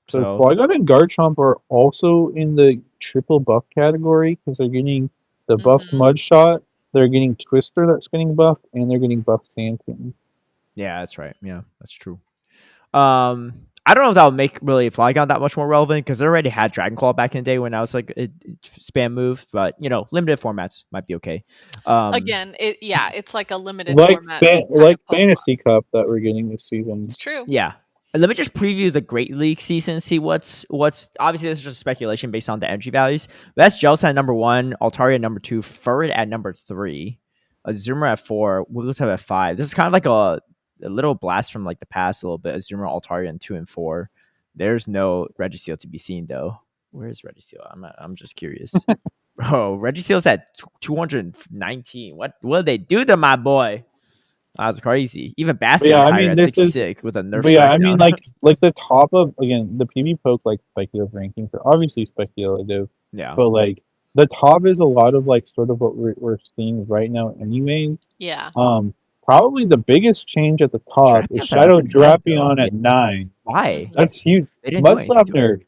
So Flygon and Garchomp are also in the triple buff category because they're getting the buffed Mud Shot, they're getting Twister that's getting buffed, and they're getting buffed Sandking. Yeah, that's right. Yeah, that's true. I don't know if that would make really Flygon that much more relevant because they already had Dragon Claw back in the day when I was like a spam move, but you know, limited formats might be okay. Again, it's like a limited format. Like Fantasy Cup that we're getting this season. It's true. Yeah. Let me just preview the Great League season, see what's obviously this is just speculation based on the energy values. But that's Jellicent at number 1, Altaria at number 2, Furret at number 3, Azumarill at 4, Wigglytuff at 5. This is kind of like a little blast from like the past a little bit. Azumarill, Altaria in 2 and 4. There's no Registeel to be seen though. Where is Registeel? I'm just curious. Oh, Registeel's at 219. What did they do to my boy? That's crazy. Even Bastion is higher at 66 with a nerf. But yeah, I mean, like the top of again the PV poke like speculative rankings are obviously speculative. Yeah. But like the top is a lot of like sort of what we're seeing right now, anyway. Yeah. Probably the biggest change at the top is Shadow Drapion at 9. Why? That's huge. Mudslap nerf.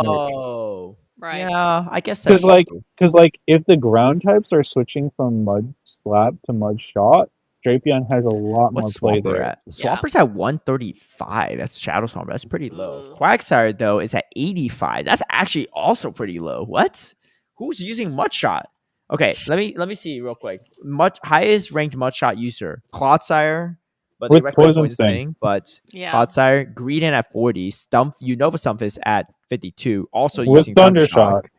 Oh, right. Yeah, I guess that's because like if the ground types are switching from Mudslap to Mudshot, Drapion has a lot more play there. Swamper's at 135. That's Shadow Swamper. That's pretty low. Quagsire though is at 85. That's actually also pretty low. What? Who's using Mudshot? Okay, let me see real quick. Highest ranked Mudshot user, Clodsire, but they recommend Poison Sting. But Clodsire, Greedent at 40, Unova Stumpus at 52, also with using Thundershock.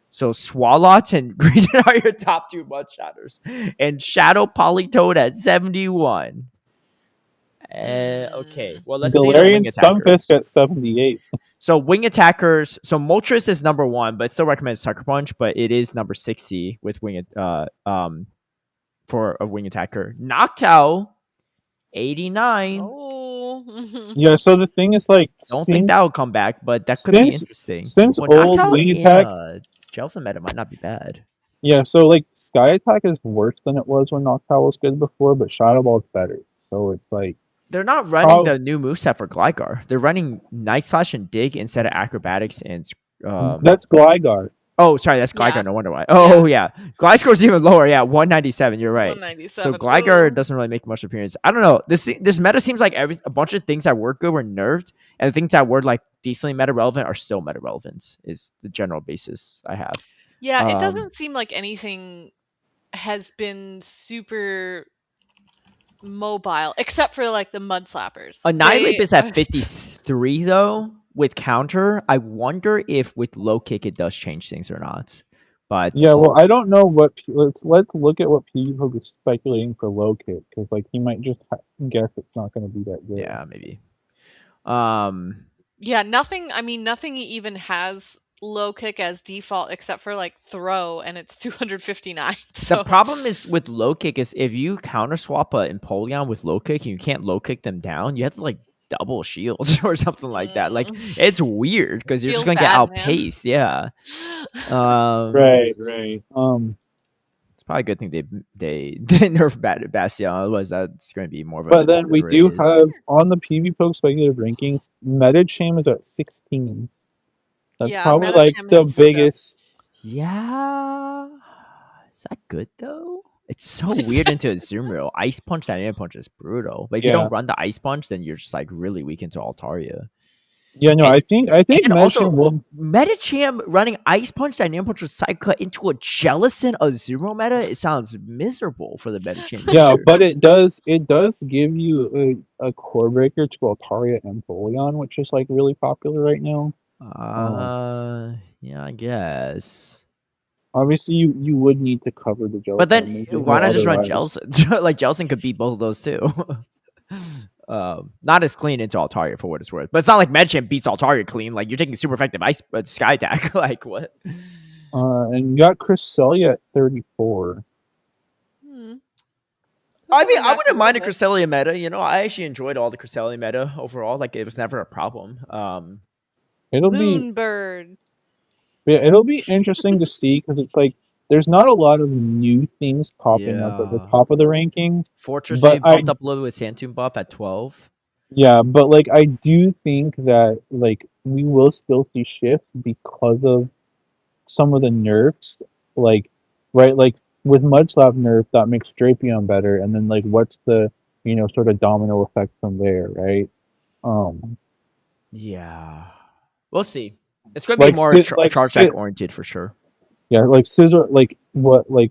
So Swalot and Greedent are your top 2 Mudshotters, and Shadow Politoed at 71. Okay, well let's see the wing attackers. Stumpus at 78. So wing attackers. So Moltres is number 1, but still recommends Sucker Punch. But it is number 60 with wing for a wing attacker. Noctowl, 89. Oh. Yeah. So the thing is, like, don't think that will come back, but that could be interesting. Since old wing attack, Jellicent meta might not be bad. Yeah. So like Sky Attack is worse than it was when Noctowl was good before, but Shadow Ball is better. So it's like They're not running the new moveset for Gligar. They're running Night Slash and Dig instead of Acrobatics and That's Gligar. Oh, sorry, that's Gligar. Yeah. No wonder why. Oh, yeah. Gliscor's even lower. Yeah, 197. You're right. So 197. Gligar Ooh. doesn't really make much appearance. I don't know. This meta seems like a bunch of things that were good were nerfed, and the things that were like decently meta relevant are still meta relevant. Is the general basis I have. Yeah, it doesn't seem like anything has been super mobile except for like the mud slappers. Annihilate is at 53 though with counter. I wonder if with low kick it does change things or not. But yeah, well, I don't know what. Let's look at what people is speculating for low kick because like he might just guess it's not going to be that good. Yeah, maybe. Yeah, nothing. I mean, nothing even has low kick as default except for like throw, and it's 259. So the problem is with low kick is if you counter swap a Empoleon with low kick and you can't low kick them down, you have to like double shields or something like that. Like it's weird because you're just gonna get outpaced. Man. Yeah. Right. It's probably a good thing they nerf Bastion. Otherwise, that's going to be more of a. But then we do have on the PvPoke speculative rankings, Metacham is at 16. That's probably like the biggest. Yeah. Is that good though? It's so weird into a Azumarill. Ice Punch, Dynamic Punch is brutal. But if you don't run the Ice Punch, then you're just like really weak into Altaria. Yeah, no, I think Metacham running Ice Punch, Dynamic Punch with Side Cut into a Jellicent Azumarill meta, it sounds miserable for the Metacham. Yeah, but it does give you a core breaker to Altaria and Empoleon, which is like really popular right now. Yeah, I guess. Obviously, you would need to cover the Jellicent. But then why not just run Jellicent? Like Jellicent could beat both of those too. Not as clean into Altaria for what it's worth, but it's not like Metacham beats Altaria clean. Like you're taking super effective ice Sky Attack. Like what? And you got Cresselia at 34. I mean, I wouldn't mind a Cresselia meta. You know, I actually enjoyed all the Cresselia meta overall. Like it was never a problem. It'll Moonbird. It'll be interesting to see because it's like there's not a lot of new things popping up at the top of the ranking. Fortress maybe bumped up a little with Sandtomb buff at 12. Yeah, but like I do think that like we will still see shifts because of some of the nerfs. Like like with Mudslap nerf that makes Drapion better, and then like what's the sort of domino effect from there, right? Yeah, we'll see. It's going to be more charge deck oriented for sure. Yeah, like Scissor,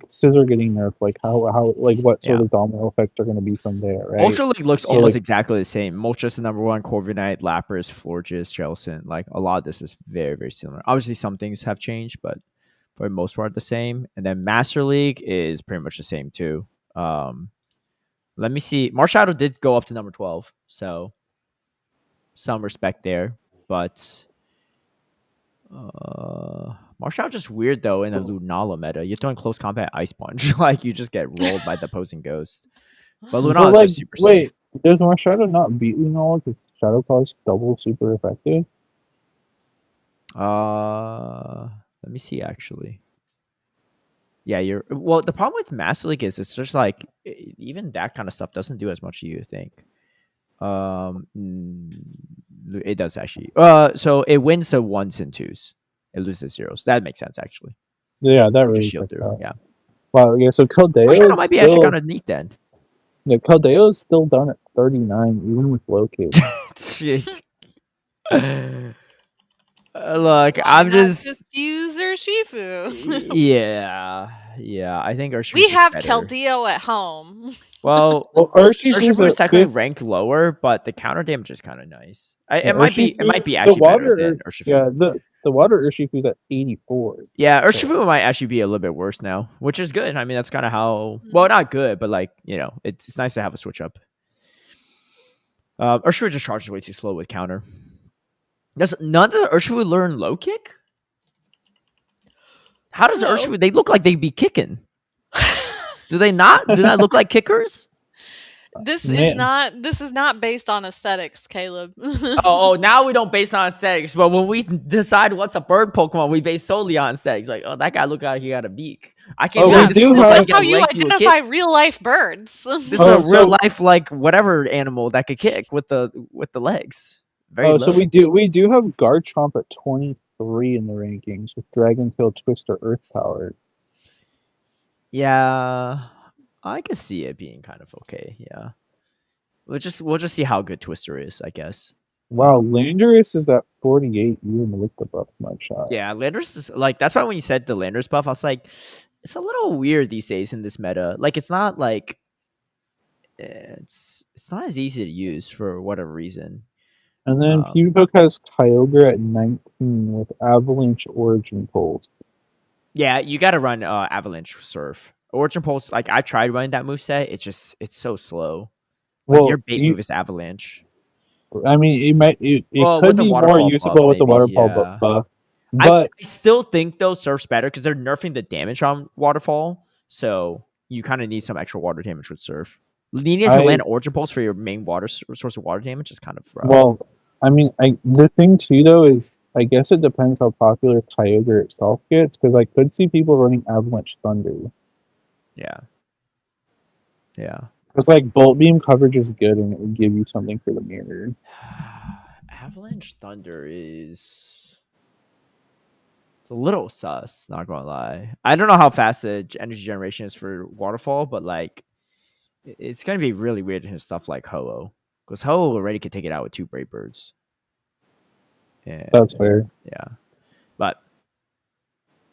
Scissor getting nerfed, like how like what sort of domino effects are going to be from there, right? Ultra League looks almost exactly the same. Moltres the number one, Corviknight, Lapras, Florges, Jellicent. Like a lot of this is very, very similar. Obviously, some things have changed, but for the most part, the same. And then Master League is pretty much the same too. Let me see. Marshadow did go up to number 12, so some respect there, but. Marshadow just weird though in a Lunala meta. You're throwing close combat Ice Punch, like you just get rolled by the opposing ghost. But Lunala is just super safe. Does Marshadow not beat Lunala because Shadow Claw is double super effective? Let me see actually. Yeah, the problem with Master League is it's just like even that kind of stuff doesn't do as much as you think. It does actually. So it wins the 1s and 2s. It loses 0s. That makes sense actually. Yeah, that really shield through. Yeah. Wow. Yeah. So Keldeo might be actually kind of neat then. Yeah, Keldeo is still done at 39, even with low kick. Shit. Look, I'm just use Urshifu. yeah. I think Urshifu. We have Keldeo at home. Well, Urshifu is technically ranked lower, but the counter damage is kind of nice. It might be actually better than Urshifu. Yeah, the water Urshifu is at 84. Yeah, Urshifu might actually be a little bit worse now, which is good. I mean, that's kind of how. Well, not good, but like it's nice to have a switch up. Urshifu just charges way too slow with counter. Does none of the Urshifu learn low kick? How does Urshifu? They look like they'd be kicking. Do they not? Do not look like kickers? This is Man, not based on aesthetics, Caleb. Now we don't base on aesthetics, but when we decide what's a bird Pokemon, we base solely on aesthetics. Like, oh, that guy look like he got a beak. I can't Oh, believe we Yeah, this guy do because look like have. he that's how got you legs he would identify kick. real life birds. This is a Oh, real so life like whatever animal that could kick with the legs. Very so low. we do have Garchomp at 23 in the rankings with Dragon Tail Twister Earth Power. Yeah, I could see it being kind of okay. Yeah, we'll just see how good Twister is, I guess. Wow, Landorus is at 48 even with the buff mugshot. Yeah, Landers is like that's why when you said the Landers buff, I was like, it's a little weird these days in this meta. Like, it's not like it's not as easy to use for whatever reason. And then Um, Pewhook has Kyogre at 19 with Avalanche Origin Pulse. yeah, you got to run Avalanche Surf. Origin Pulse, like I tried running that moveset, it's so slow. Like your Well, bait move is Avalanche. I mean, it Well, could with the be more waterfall buff, usable with the maybe. waterfall Yeah, buff, I but still think though Surf's better because they're nerfing the damage on waterfall, so you kind of need some extra water damage with Surf. Needing to land I Origin Pulse for your main source of water damage is kind of rough. well, I mean, the thing too though is I guess it depends how popular Kyogre itself gets because I could see people running Avalanche Thunder Yeah, yeah. because like Bolt Beam coverage is good and it would give you something for the mirror. Avalanche Thunder is it's a little sus, not gonna lie. I don't know how fast the energy generation is for waterfall, but like it's gonna be really weird in stuff like Ho-Oh. Because Ho-Oh already could take it out with 2 Brave Birds. And That's fair. yeah. But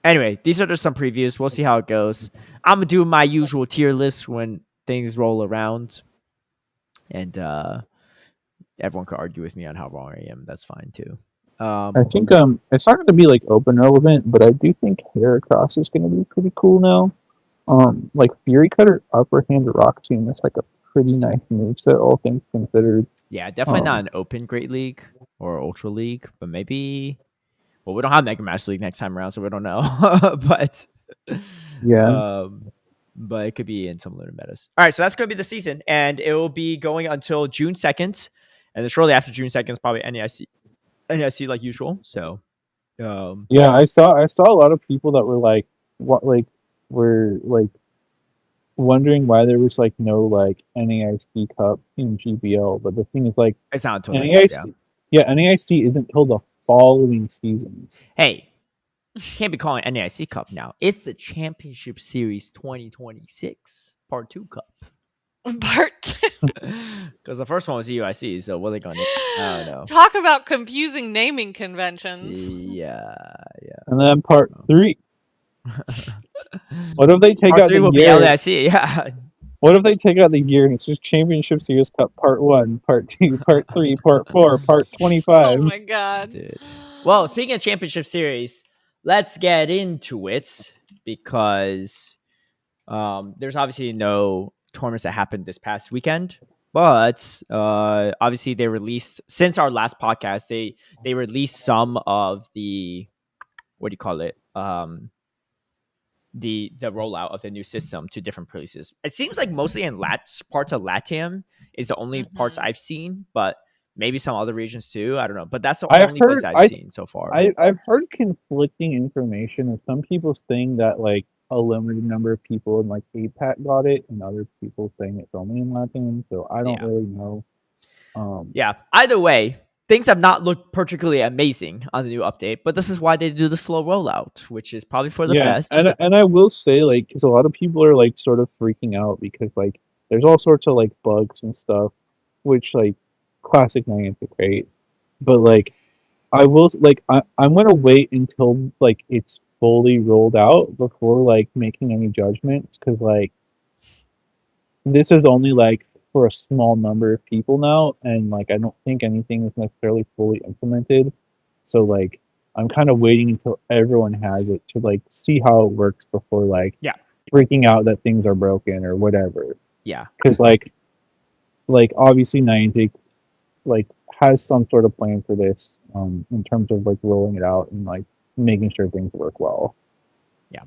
anyway, these are just some previews. We'll see how it goes. I'm gonna do my usual tier list when things roll around. And everyone could argue with me on how wrong I am. That's fine too. I think it's not going to be like open relevant, but I do think Heracross is going to be pretty cool now. Like Fury Cutter Upper Hand Rock Tomb is like a pretty nice moveset, all things considered. Yeah, definitely not Um, an open Great League or Ultra League, but maybe. Well, we don't have Mega Master League next time around, so we don't know. but yeah, um, but it could be in some limited metas. All right, so that's going to be the season, and it will be going until June 2nd, and then shortly after June 2nd is probably NEIC like usual. So yeah. I saw a lot of people that were like, what were like wondering why there was like no like NAIC Cup in GBL, but the thing is like it's not until next. Yeah. NAIC, yeah, NAIC isn't till the following season. Hey, can't be calling NAIC Cup now. It's the Championship Series 2026 Part 2 Cup. Part Because the first one was EUIC, so what are they going to do? I don't know. Talk about confusing naming conventions. Yeah. And then part 3. What if they take Part out 3 the will be year? LAIC, yeah. What if they take out the year and it's just Championship Series Cup Part 1, Part 2, Part 3, Part 4, Part Oh 25? my god. Dude. Well, speaking of Championship Series, let's get into it because there's obviously no tournaments that happened this past weekend. But obviously they released, since our last podcast, they released some of the, what do you call it? The rollout of the new system to different places. It seems like mostly in parts of LATAM is the only parts I've seen, but maybe some other regions too. I don't know, but that's the I've only place heard I've seen so far. I've heard conflicting information of some people saying that like a limited number of people in like APAC got it, and other people saying it's only in Latin. So I don't Yeah. really know. Yeah. Either way, things have not looked particularly amazing on the new update, but this is why they do the slow rollout, which is probably for the Yeah, best. and I will say like because a lot of people are like sort of freaking out because like there's all sorts of like bugs and stuff, which like classic Niantic, right? But like I will like I'm gonna wait until like it's fully rolled out before like making any judgments because like this is only like for a small number of people now, and like I don't think anything is necessarily fully implemented. So like I'm kind of waiting until everyone has it to like see how it works before like Yeah. freaking out that things are broken or whatever. Yeah. Because like obviously Niantic like has some sort of plan for this in terms of like rolling it out and like making sure things work well. Yeah.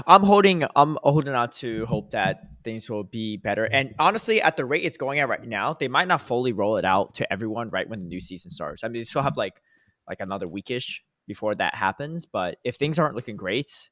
I'm holding out to hope that things will be better. And honestly, at the rate it's going at right now, they might not fully roll it out to everyone right when the new season starts. I mean, they still have like another weekish before that happens. But if things aren't looking great,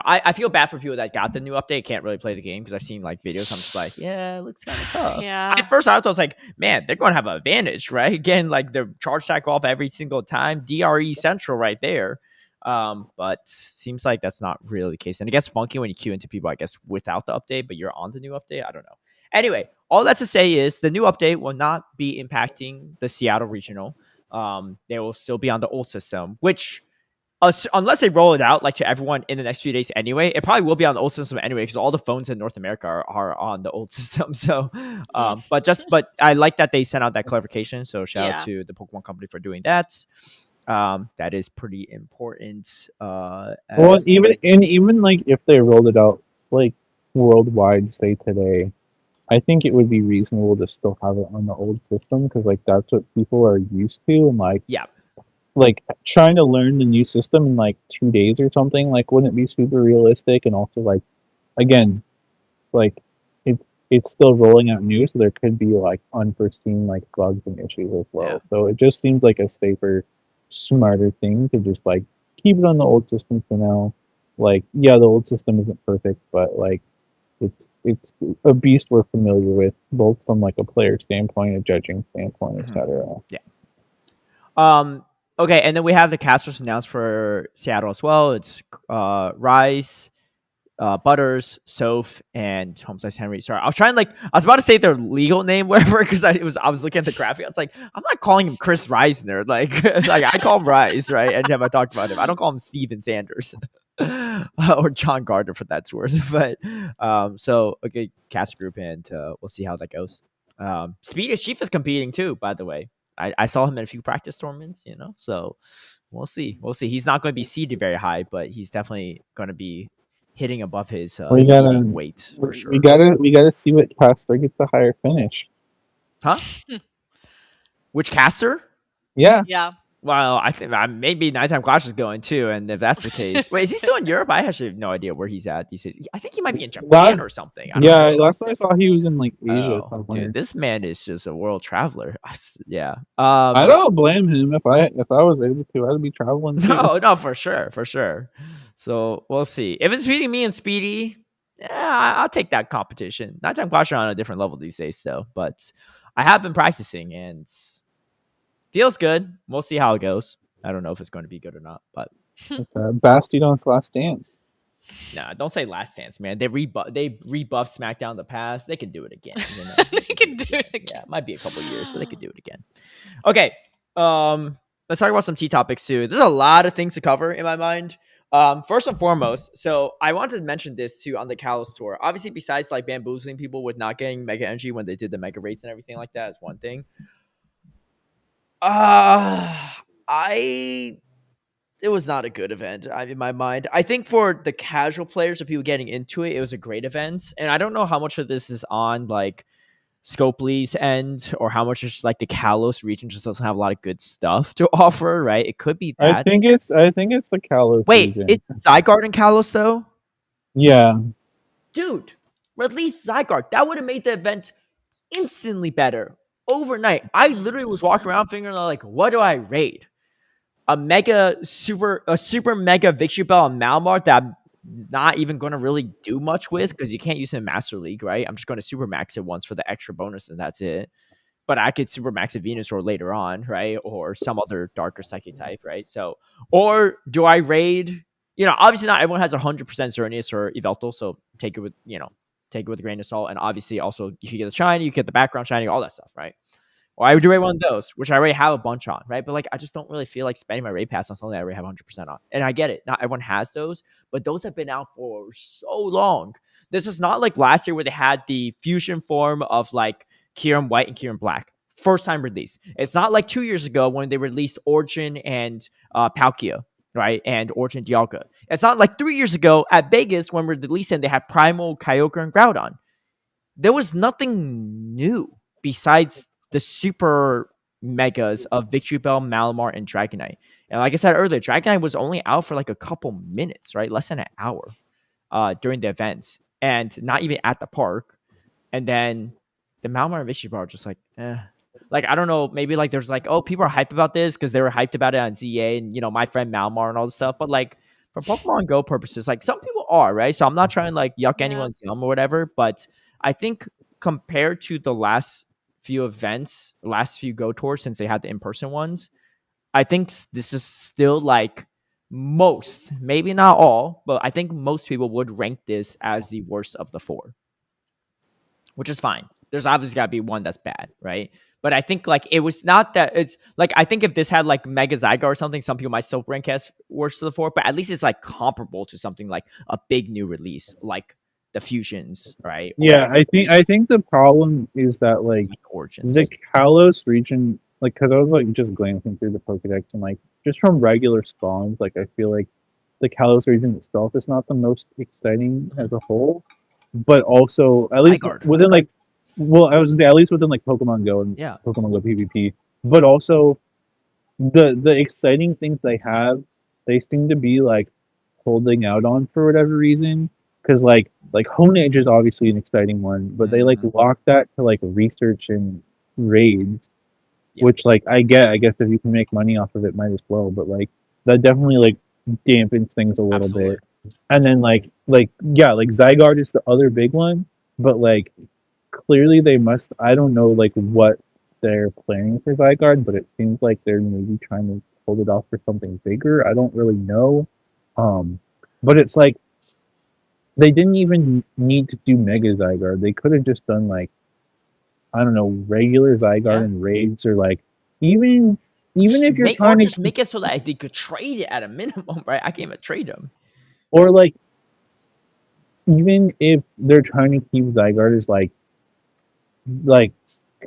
I feel bad for people that got the new update, can't really play the game, because I've seen like videos. I'm just like, yeah, it looks kind of tough. Yeah. At first, I was like, man, they're going to have an advantage, right? Again, like the charge tack off every single time, DRE central right there. But seems like that's not really the case. And it gets funky when you queue into people, I guess, without the update, but you're on the new update. I don't know. Anyway, all that to say is the new update will not be impacting the Seattle regional. They will still be on the old system, which unless they roll it out like to everyone in the next few days anyway, it probably will be on the old system anyway, because all the phones in North America are on the old system. So, but I like that they sent out that clarification. So shout out to the Pokemon company for doing that. That is pretty important. Well, even like if they rolled it out like worldwide, say today, I think it would be reasonable to still have it on the old system, because like that's what people are used to, and like trying to learn the new system in like 2 days or something, like wouldn't be super realistic. And also like again, like it's still rolling out new, so there could be like unforeseen like bugs and issues as well. Yeah. So it just seems like a safer, smarter thing to just like keep it on the old system for now. Like, yeah, the old system isn't perfect, but like it's a beast we're familiar with, both from like a player standpoint, a judging standpoint, etc. Yeah. Okay, and then we have the casters announced for Seattle as well. It's Rise, Butters, Soph, and Homesize Henry. Sorry, I was about to say their legal name, whatever, because I was looking at the graphic. I was like, I'm not calling him Chris Reisner. Like I call him Rise, right? Anytime I talk about him, I don't call him Steven Sanders or John Gardner for that's worth. But so okay, cast group, and we'll see how that goes. Speed Chief is competing too, by the way. I saw him in a few practice tournaments, so we'll see. He's not going to be seeded very high, but he's definitely going to be hitting above his seeding weight for sure. We gotta see what caster gets the higher finish. Huh? Which caster? Yeah. Well, I think maybe Nighttime Clash is going too, and if that's the case, wait, is he still in Europe? I actually have no idea where he's at these days. I think he might be in Japan or something. Last time I saw he was in like Asia. Dude, this man is just a world traveler. Yeah. I don't blame him. If I was able to, I'd be traveling too. No, for sure. So we'll see. If it's between me and Speedy, yeah, I'll take that competition. Nighttime Clash are on a different level these days, though. But I have been practicing and feels good. We'll see how it goes. I don't know if it's going to be good or not, but it's Bastion's Last Dance. Nah, don't say Last Dance, man. They rebuffed SmackDown in the past. They can do it again. They can do it again. Yeah, it might be a couple years, but they could do it again. Okay. Let's talk about some tea topics too. There's a lot of things to cover in my mind. First and foremost, so I wanted to mention this too on the Kalos Tour. Obviously, besides like bamboozling people with not getting Mega Energy when they did the Mega Rates and everything like that is one thing. It was not a good event in my mind. I think for the casual players or people getting into it, it was a great event. And I don't know how much of this is on like Scopely's end or how much is just like the Kalos region just doesn't have a lot of good stuff to offer, right? It could be that. I think it's the Kalos region. Wait, is Zygarde and Kalos though? Yeah. Dude, release Zygarde. That would have made the event instantly better overnight. I literally was walking around figuring like, what do I raid? A super mega Victory Bell and Malamar that I'm not even going to really do much with because you can't use it in Master League, right? I'm just going to super max it once for the extra bonus and that's it. But I could super max it Venusaur later on, right? Or some other darker psychic type, right? So, or do I raid? Obviously not everyone has 100% Xerneas or Yveltal, so take it with a grain of salt. And obviously also you can get the shiny, you can get the background shiny, all that stuff, right? Or I would do raid one of those, which I already have a bunch on, right? But like, I just don't really feel like spending my raid pass on something I already have 100% on. And I get it. Not everyone has those, but those have been out for so long. This is not like last year where they had the fusion form of like Kyurem White and Kyurem Black. First time release. It's not like 2 years ago when they released Origin and Palkia, right? And Origin Dialga. It's not like 3 years ago at Vegas when we're releasing they had Primal, Kyogre, and Groudon. There was nothing new besides the super megas of Victory Bell, Malamar, and Dragonite. And like I said earlier, Dragonite was only out for like a couple minutes, right? Less than an hour during the event. and not even at the park. And then the Malamar and Vishibar are just like, eh. Like, I don't know, maybe like there's like, oh, people are hyped about this because they were hyped about it on ZA and, my friend Malamar and all this stuff. But like, for Pokemon Go purposes, like some people are, right? So I'm not trying to like yuck Yeah. anyone's yum or whatever. But I think compared to the last few events, last few Go tours since they had the in-person ones, I think this is still like most, maybe not all, but I think most people would rank this as the worst of the four, which is fine. There's obviously got to be one that's bad, right? But I think like it was not that it's like I think if this had like Mega Zygar or something, some people might still rank as worst of the four, but at least it's like comparable to something like a big new release like the Fusions, right? Yeah, I think the problem is that like the Origins. Kalos region, like, because I was like just glancing through the Pokedex and like just from regular spawns, like I feel like the Kalos region itself is not the most exciting as a whole, but also at least Zygarde. within like, well, I was at least within like Pokemon Go and Yeah. Pokemon Go PvP, but also the exciting things they have, they seem to be like holding out on for whatever reason. Because like Honedge is obviously an exciting one, but they like lock that to like research and raids, Yeah. which like I guess if you can make money off of it, might as well. But like that definitely like dampens things a little Absolutely. bit. And then like yeah, like Zygarde is the other big one, but like clearly they must. I don't know like what they're planning for Zygarde, but it seems like they're maybe trying to hold it off for something bigger. I don't really know. But it's like they didn't even need to do Mega Zygarde. They could have just done like, I don't know, regular Zygarde and raids, or like even if you're trying to just make it so that they could trade it at a minimum, right? I can't even trade them. Or like even if they're trying to keep Zygarde as like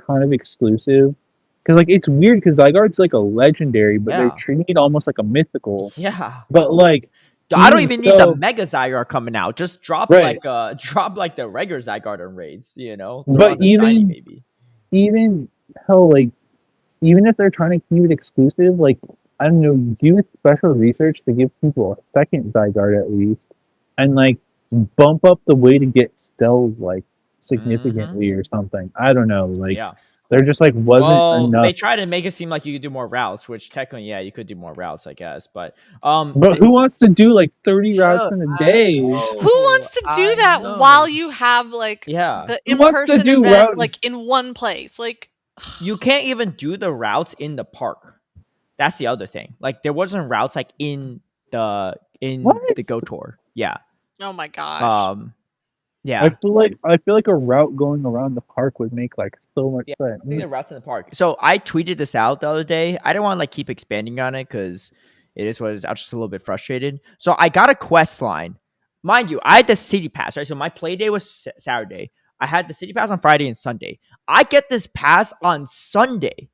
kind of exclusive, because like it's weird because Zygarde's like a legendary, but they're treating it almost like a mythical. Yeah. But like I don't even need the Mega Zygarde coming out. Just drop like the regular Zygarde on raids, But even maybe. Even hell, like even if they're trying to keep it exclusive, like I don't know, do special research to give people a second Zygarde at least, and like bump up the way to get cells like significantly or something. I don't know, like there just like wasn't enough. They try to make it seem like you could do more routes, which technically, yeah, you could do more routes, I guess. But who wants to do like 30 routes in a day? Who wants to do that while you have like the in-person event like in one place? Like you can't even do the routes in the park. That's the other thing. Like there wasn't routes like in the Go Tour. Yeah. Oh my gosh. Yeah. I feel like a route going around the park would make like so much sense. I think the routes in the park. So I tweeted this out the other day. I didn't want to like keep expanding on it because it is what it is. I was just a little bit frustrated. So I got a quest line. Mind you, I had the city pass, right? So my play day was Saturday. I had the city pass on Friday and Sunday. I get this pass on Sunday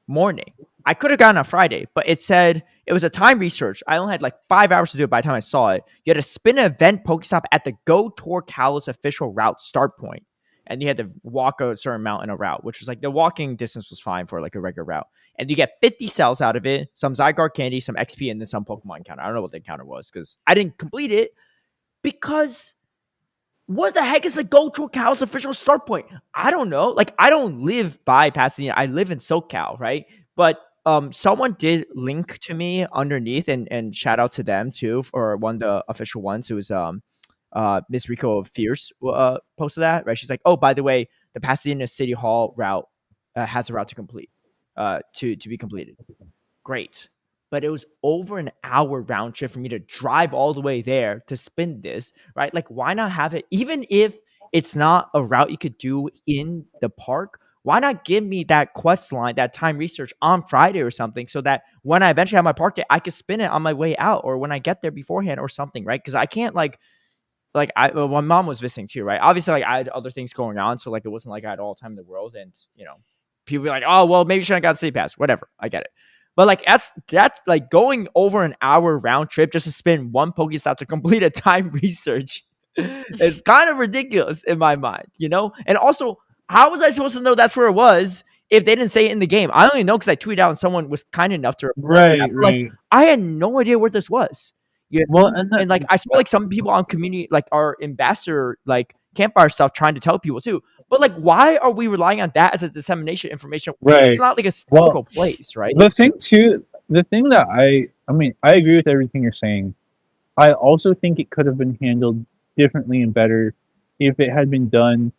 morning. I could have gotten on Friday, but it said it was a time research. I only had like 5 hours to do it by the time I saw it. You had to spin an event Pokestop at the Go Tour Kalos official route start point, and you had to walk a certain amount in a route, which was like the walking distance was fine for like a regular route. And you get 50 cells out of it, some Zygarde candy, some XP, and then some Pokemon encounter. I don't know what the encounter was because I didn't complete it because what the heck is the Go Tour Kalos official start point? I don't know. Like I don't live by Pasadena. I live in SoCal, right? But someone did link to me underneath, and shout out to them too for one of the official ones who was Miss Rico of Fierce posted that, right? She's like, oh, by the way, the Pasadena City Hall route has a route to complete to be completed. Great. But it was over an hour round trip for me to drive all the way there to spin this, right? Like, why not have it, even if it's not a route you could do in the park? Why not give me that quest line, that time research on Friday or something, so that when I eventually have my park day, I could spin it on my way out or when I get there beforehand or something, right? Because I can't my mom was visiting too, right? Obviously, like I had other things going on, so like it wasn't like I had all the time in the world, and people be like, oh well, maybe you shouldn't have got a city pass, whatever. I get it, but like that's like going over an hour round trip just to spin one Pokestop to complete a time research. It's kind of ridiculous in my mind, And also, how was I supposed to know that's where it was if they didn't say it in the game? I only know because I tweeted out and someone was kind enough to right. Like I had no idea where this was. You Well, know? And like I saw like some people on community like our ambassador like campfire stuff trying to tell people too. But like why are we relying on that as a dissemination information? It's right. not like a Well, central place, right? the thing too, the thing that I mean, I agree with everything you're saying. I also think it could have been handled differently and better if it had been done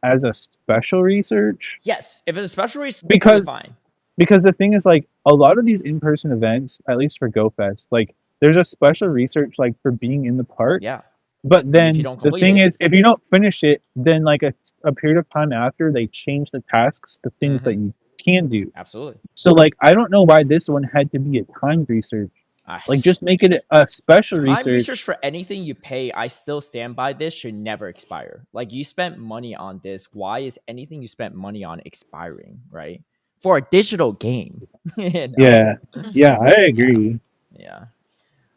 as a special research. Yes. If it's a special race, totally Because fine. because the thing is, like, a lot of these in-person events, at least for GoFest, like, there's a special research like for being in the park. Yeah. But And if you then don't the complete thing it, is, if you don't finish it, then like a period of time after, they change the tasks to things that hmm you can do. absolutely. So like, I don't know why this one had to be a timed research. I, Like, just make it a special time research research. for anything you pay, I still stand by this, should never expire. Like you spent money on this. Why is anything you spent money on expiring, right? For a digital game. You know? Yeah, yeah, I agree. Yeah.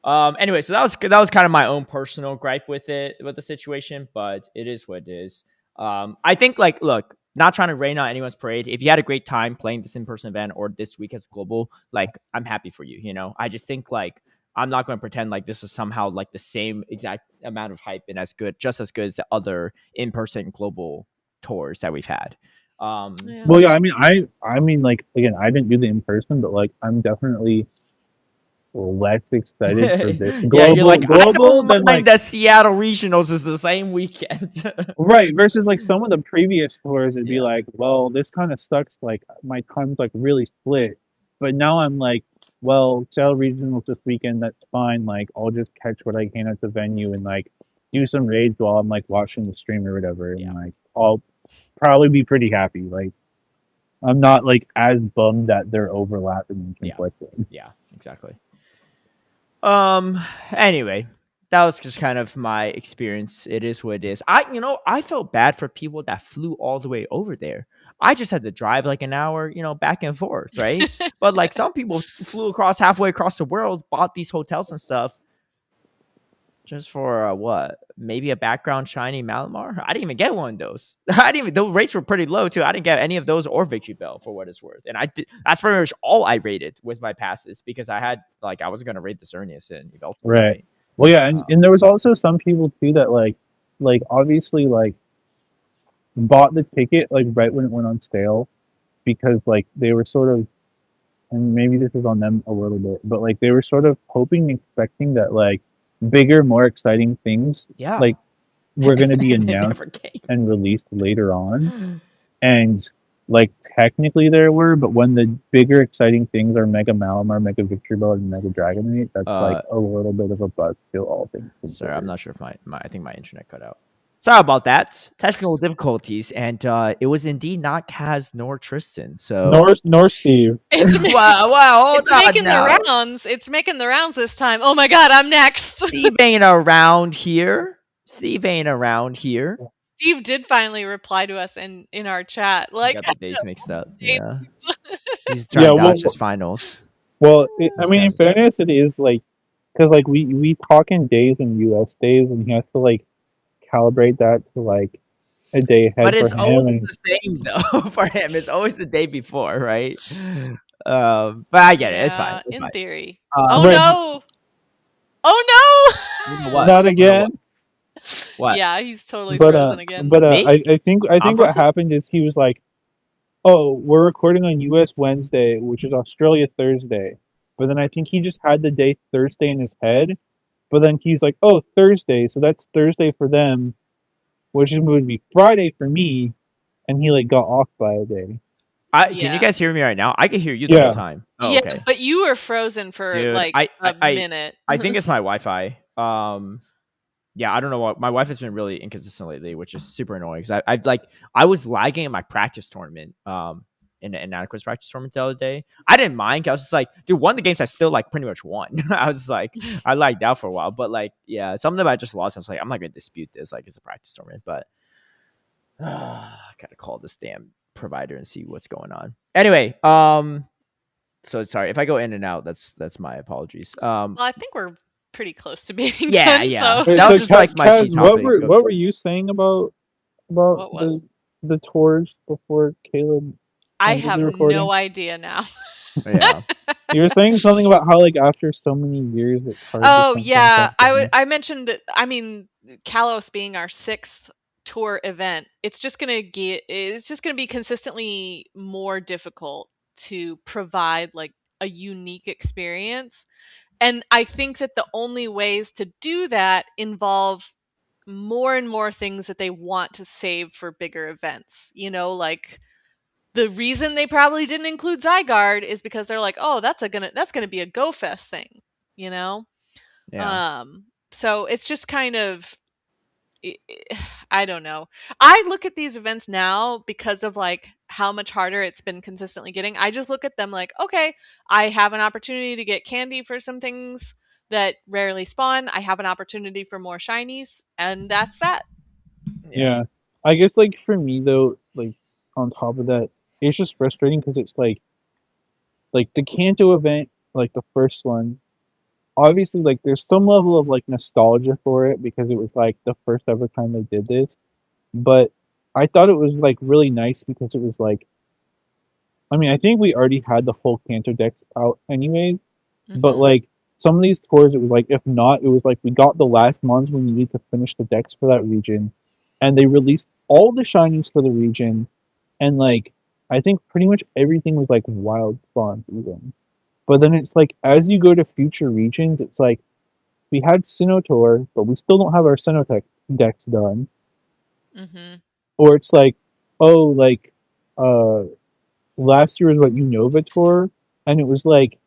Anyway, so that was kind of my own personal gripe with the situation, but it is what it is. I think like look, not trying to rain on anyone's parade. If you had a great time playing this in-person event or this week as global, like I'm happy for you, you know. I just think like I'm not going to pretend like this is somehow like the same exact amount of hype and as good, just as good as the other in-person global tours that we've had. Yeah. Well, yeah, I mean, like, again, I didn't do the in person, but like, I'm definitely less excited for this Yeah, you're like, I global don't than mind like that Seattle Regionals is the same weekend. right versus like some of the previous tours. It'd be Yeah. like, well, this kind of sucks. Like my time's like really split, but now I'm like, well, Seattle Regionals this weekend. That's fine. Like I'll just catch what I can at the venue and like do some raids while I'm like watching the stream or whatever, and Yeah. like I'll probably be pretty happy. Like I'm not like as bummed that they're overlapping and Yeah. conflicting. Yeah, exactly. Anyway, that was just kind of my experience. It is what it is. I felt bad for people that flew all the way over there. I just had to drive like an hour, back and forth, right? But like some people flew across halfway across the world, bought these hotels and stuff just for what? Maybe a background shiny Malamar? I didn't even get one of those. Those rates were pretty low too. I didn't get any of those or Victory Bell for what it's worth. And that's pretty much all I rated with my passes because I wasn't gonna rate the Cernius in Yveltal, Right. right? Well, yeah, and, Um, and there was also some people too that like obviously like bought the ticket like right when it went on sale because like they were sort of, and maybe this is on them a little bit, but like they were sort of hoping, expecting that like bigger, more exciting things yeah. like were going to be And they announced never came. and released later on. And like technically there were, but when the bigger exciting things are Mega Malamar, Mega Victory Bell, and Mega Dragonite, that's like Uh a little bit of a buzzkill, all things sorry, I'm considered. not sure if I think my internet cut out. Sorry about that. Technical difficulties, and it was indeed not Kaz nor Tristan. So Nor Steve. It's wow, hold it's on making now. the rounds. It's making the rounds this time. Oh my god, I'm next. Steve ain't around here. Steve ain't around here. Steve did finally reply to us in our chat. I Like, got the days mixed up. days. Yeah, he's trying Yeah, to well, dodge his finals. I This mean, in guy's, fairness, it is like because like we talk in days and U.S. days, and he has to like calibrate that to like a day but ahead for it's him. always And the same though for him. It's always the day before, right? But I get it. It's fine. Yeah, It's in fine. theory. Oh Um, right, no! Oh you know no! what? not You know what? again. What? Yeah, he's totally But frozen again. Me? I I'm think what frozen. happened is he was like, "Oh, we're recording on U.S. Wednesday, which is Australia Thursday." But then I think he just had the day Thursday in his head. But then he's like, "Oh, Thursday, so that's Thursday for them, which would be Friday for me." And he like got off by a day. Can you Yeah. guys hear me right now? I can hear you the whole Yeah. time. Oh, Yeah, okay, but you were frozen for dude. like I I a I, minute. I think it's my Wi-Fi. Yeah, I don't know what my Wi-Fi's been really inconsistent lately, which is super annoying. Because I was lagging in my practice tournament. In the inadequate practice tournament the other day. I didn't mind. I was just like, dude, one of the games I still like pretty much won. I was like, I lagged out for a while, but like, yeah, some of them I just lost. I was like, I'm not gonna dispute this. Like, it's a practice tournament, but I gotta call this damn provider and see what's going on. Anyway, so sorry if I go in and out. That's my apologies. Well, I think we're pretty close to being Yeah, done. yeah. So Wait, That so was just like my T Kaz, topic. what were you saying about what was? the tours before Caleb I ended have the recording? no idea now. Yeah. You were saying something about how like after so many years, it's hard to Oh sometimes yeah, have fun. I mentioned that. I mean, Kalos being our sixth tour event, it's just gonna be consistently more difficult to provide like a unique experience. And I think that the only ways to do that involve more and more things that they want to save for bigger events. You know, like the reason they probably didn't include Zygarde is because they're like, oh, that's gonna be a Go Fest thing, you know. Yeah. So it's just kind of I don't know. I look at these events now because of like how much harder it's been consistently getting. I just look at them like, okay, I have an opportunity to get candy for some things that rarely spawn. I have an opportunity for more shinies, and that's that. Yeah. Yeah, I guess like for me though, like on top of that, it's just frustrating because it's like the Kanto event, like the first one. Obviously, like there's some level of like nostalgia for it because it was like the first ever time they did this. But I thought it was like really nice because it was like, I mean, I think we already had the whole Kanto decks out anyway. But Mhm. like some of these tours, it was like if not, it was like we got the last ones we needed to finish the decks for that region, and they released all the shinies for the region, and like I think pretty much everything was like wild spawns even. But then it's like as you go to future regions, it's like we had Sinnoh, but we still don't have our Sinnoh decks done. Mhm. Or it's like, oh, like uh last year was what Unova tour, and it was like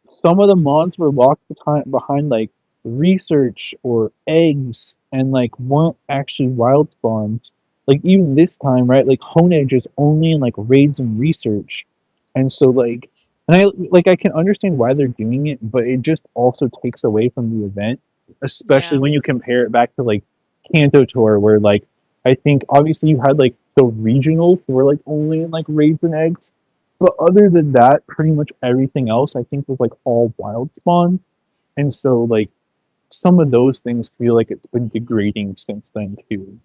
some of the mods were locked behind like research or eggs and like weren't actually wild spawns. Like even this time, right? Like Honedge is only in like raids and research, and so like, and I can understand why they're doing it, but it just also takes away from the event, especially Yeah. when you compare it back to like Kanto Tour, where like I think obviously you had like the regionals who were like only in like raids and eggs, but other than that, pretty much everything else I think was like all wild spawn. And so like some of those things feel like it's been degrading since then too,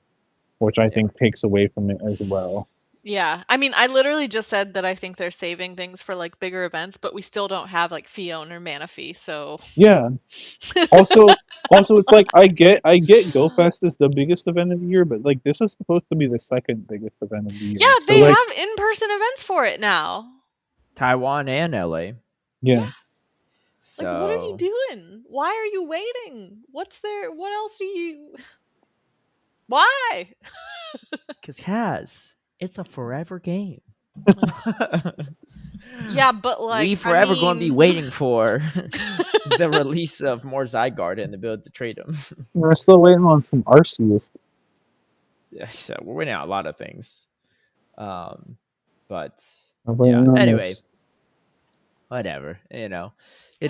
which I Yeah. think takes away from it as well. Yeah. I mean, I literally just said that I think they're saving things for like bigger events, but we still don't have like Fion or Manaphy, so Yeah. Also also it's like I get GoFest is the biggest event of the year, but like this is supposed to be the second biggest event of the yeah, year. So they like have in-person events for it now. Taiwan and LA. yeah. Yeah. Like, what are you So, doing? Why are you waiting? What's there? What else do you? Why? because Kaz, it's a forever game. Ugh. Yeah, but We like, I forever going to be mean, waiting for the release of more Zygarde and the ability to trade them. We're still waiting on some Arceus. Yeah, so we're waiting on a lot of things. Um, but I'm yeah. waiting on Anyway, this. whatever. It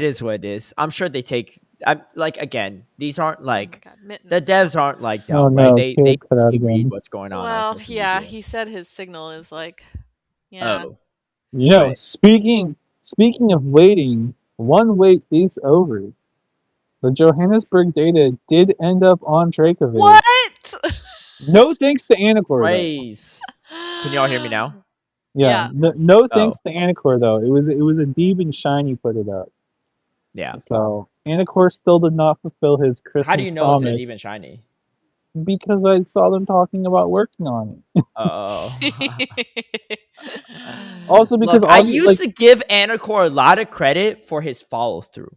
is what it is. I'm sure they take. I'm like again. These aren't oh my like god, the mittens. devs aren't like Oh dumb, right? no, They kid cut out read again. what's going on Well, social yeah, media. he said his signal is like, yeah. Oh, You know, but speaking of waiting, one wait is over. The Johannesburg data did end up on Dracoviz. What? No thanks to Anacor though. praise. Can y'all hear me now? Yeah, Yeah. no Oh, thanks to Anacor though. It was a Deeb and Shiny put it up. yeah. So Anacor still did not fulfill his How do Christmas you know it's an promise even shiny? because I saw them talking about working on it. Oh. Also because Look, I obviously used like to give Anacor a lot of credit for his follow through.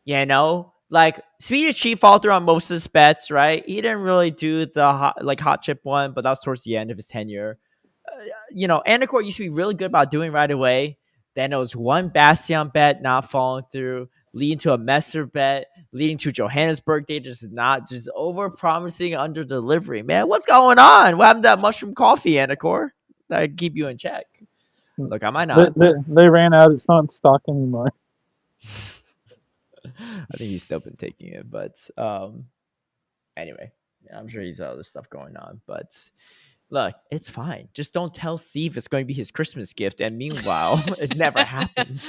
You know, like Swedish Chief followed through on most of his bets, right? He didn't really do the hot chip one, but that was towards the end of his tenure. Anacor used to be really good about doing right away. Then it was one Bastion bet not falling through, leading to a Messer bet, leading to Johannesburg data just over promising under delivery. Man, what's going on? What happened to that mushroom coffee, Anacor? That keep you in check. Look, I might not. they ran out. It's not in stock anymore. I think he's still been taking it, but anyway, I'm sure he's other stuff going on. But look, it's fine. Just don't tell Steve it's going to be his Christmas gift. And meanwhile, it never happened.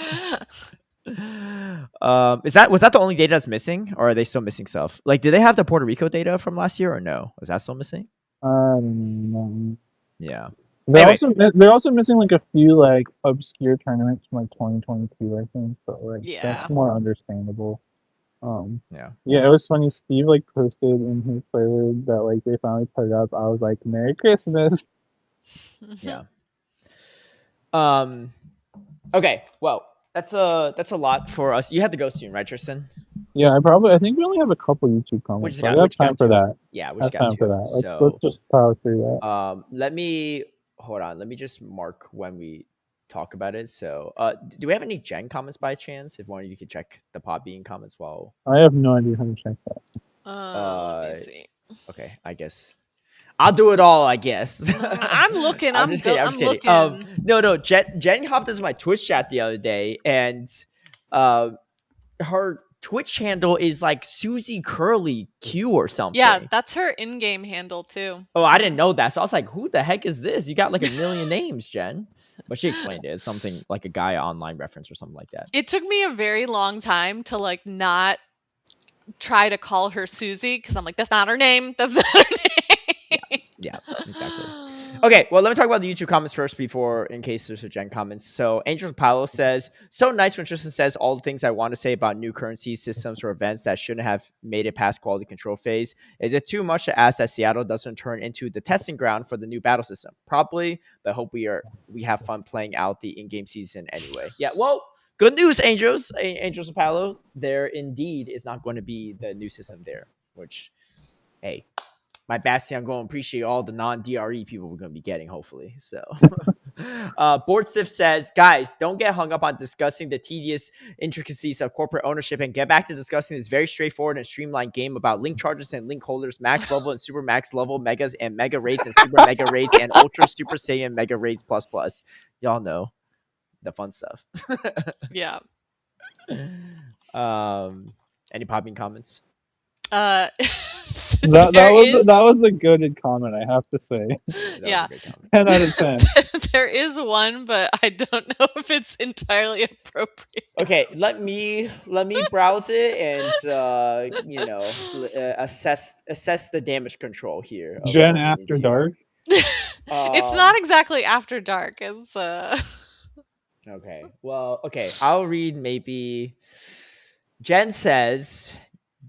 Was that the only data that's missing, or are they still missing stuff? Like, did they have the Puerto Rico data from last year, or no? Was that still missing? I don't know. Yeah. Anyway, they're also missing like a few like obscure tournaments from like 2022, I think. So like Yeah. that's more understandable. Um, yeah, yeah, it was funny. Steve like posted in his Twitter that like they finally put it up. I was like, "Merry Christmas." yeah. Um. Okay. Well, that's a lot for us. You have to go soon, right, Tristan? Yeah, I think we only have a couple YouTube comments, but we have Which time got for two. that. Yeah, which Have got time for two. that. Let's So, just power through that. let me hold on. Let me just mark when we talk about it. So, do we have any Gen comments by chance? If one of you could check the Podbean comments while. I have no idea how to check that. Let me Uh, see. okay, I guess I'll do it all. I guess. I'm looking. I'm just kidding. I'm I'm just kidding. looking. No. Jen hopped into my Twitch chat the other day, and her Twitch handle is like Susie Curly Q or Yeah, something. that's her in-game handle too. Oh, I didn't know that. So I was like, who the heck is this? You got like a million names, Jen. But she explained it. It's something like a guy online reference or something like that. It took me a very long time to like not try to call her Susie because I'm like, that's not her name. That's not her name. Yeah, exactly. Okay, well, let me talk about the YouTube comments first before, in case there's a Gen comments. So, Angel Paolo says, so nice when Tristan says all the things I want to say about new currency systems or events that shouldn't have made it past quality control phase. Is it too much to ask that Seattle doesn't turn into the testing ground for the new battle system? Probably, but hope we have fun playing out the in-game season anyway. Yeah, well, good news, Angels of Paolo. There indeed is not going to be the new system there, which, hey, my Bastion going to appreciate all the non-DRE people we're going to be getting, hopefully. So, Board Stiff says, guys, don't get hung up on discussing the tedious intricacies of corporate ownership and get back to discussing this very straightforward and streamlined game about link charges and link holders, max level and super max level, megas and mega raids and super mega raids and ultra super saiyan mega raids plus plus. Y'all know the fun stuff. Yeah. Any popping comments? That There is was a goaded comment, I have to say. yeah. 10 out of 10. There is one, but I don't know if it's entirely appropriate. Okay, let me browse it and assess the damage control here. of Gen what we need After here. Dark. It's not exactly after dark. It's Okay. Well, okay. I'll read maybe. Jen says,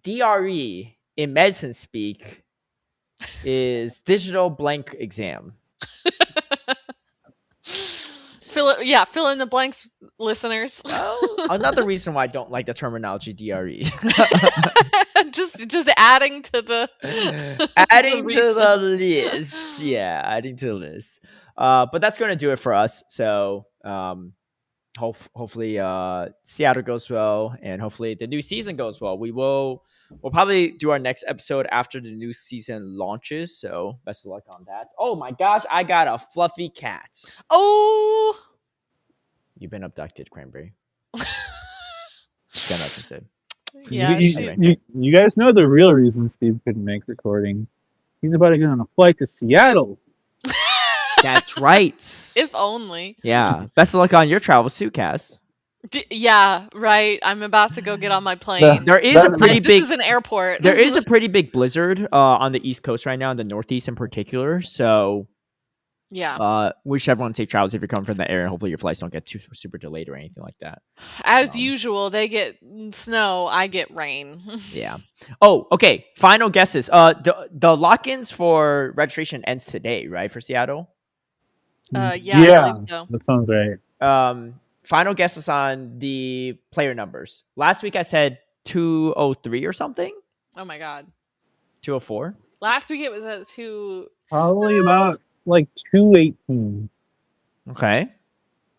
DRE in medicine speak is digital blank exam. fill in the blanks, listeners. Well, another reason why I don't like the terminology DRE. just adding to the adding to the list. Yeah, adding to the list. But that's going to do it for us. So, hopefully Seattle goes well, and hopefully the new season goes well. We'll probably do our next episode after the new season launches, so best of luck on that. Oh my gosh, I got a fluffy cat. Oh, You've been abducted, Cranberry. Just got nothing to say. Yeah, you guys know the real reason Steve couldn't make recording. He's about to get on a flight to Seattle. That's right. If only. Yeah. Best of luck on your travels too, Kaz. Yeah, right. I'm about to go get on my plane. There is a pretty big. This is an airport. There is a pretty big blizzard on the East Coast right now, in the Northeast in particular. So, yeah. Wish everyone safe travels if you're coming from the air, and hopefully your flights don't get too super delayed or anything like that. As usual, they get snow, I get rain. Yeah. Oh, okay. Final guesses. The lock-ins for registration ends today, right, for Seattle? Yeah, I believe so. That sounds right. Final guesses on the player numbers. Last week I said 203 or something. Oh my god. 204. Last week it was at 2. Probably about like 218. Okay.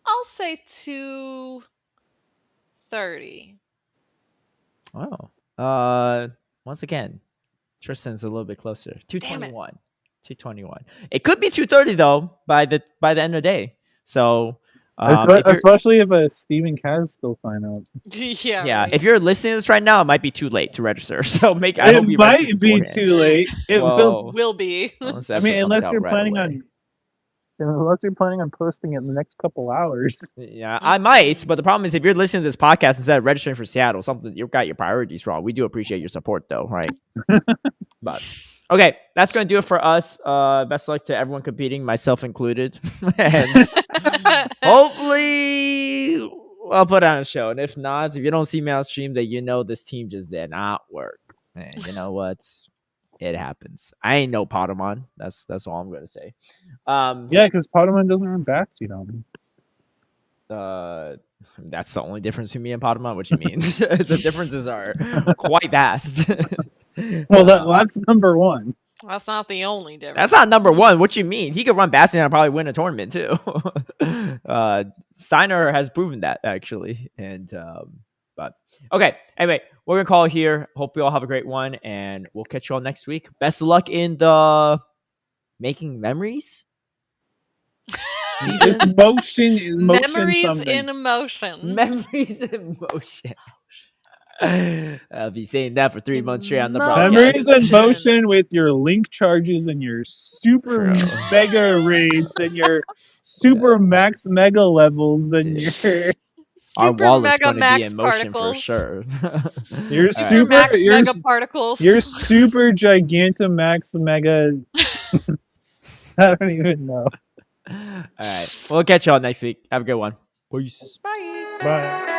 I'll say 230. Oh. Once again, Tristan's a little bit closer. 221. 221. It could be 230 though by the end of the day. So especially if Stephen Kaz still sign up. Yeah. Right. If you're listening to this right now, it might be too late to register. So it might be too late. It will be. I mean, unless you're planning on posting it in the next couple hours. Yeah, I might, but the problem is if you're listening to this podcast instead of registering for Seattle, you've got your priorities wrong. We do appreciate your support though, right? But Okay, that's going to do it for us. Best of luck to everyone competing, myself included. And hopefully I'll put on a show. And if not, if you don't see me on stream, then you know this team just did not work. And you know what? It happens. I ain't no Potamon. That's all I'm gonna say. Yeah, because Potamon doesn't run Bastion on him. That's the only difference between me and Potamon. What you mean? The differences are quite vast. Well, that's number one. That's not the only difference. That's not number one. What you mean? He could run Bastion and probably win a tournament too. Steiner has proven that actually. And but okay. Anyway, we're gonna call it here. Hope you all have a great one, and we'll catch you all next week. Best of luck in the making memories. Motion is motion. Memories something. in emotion. Memories in motion. I'll be saying that for 3 months straight on the broadcast. Memories in motion with your link charges and your super mega raids and your super max mega levels and your our wall is going to max be in motion particles. for sure. Your super super max your, mega particles. Your super gigantamax mega. I don't even know. All right, we'll catch y'all next week. Have a good one. Peace. Bye. Bye.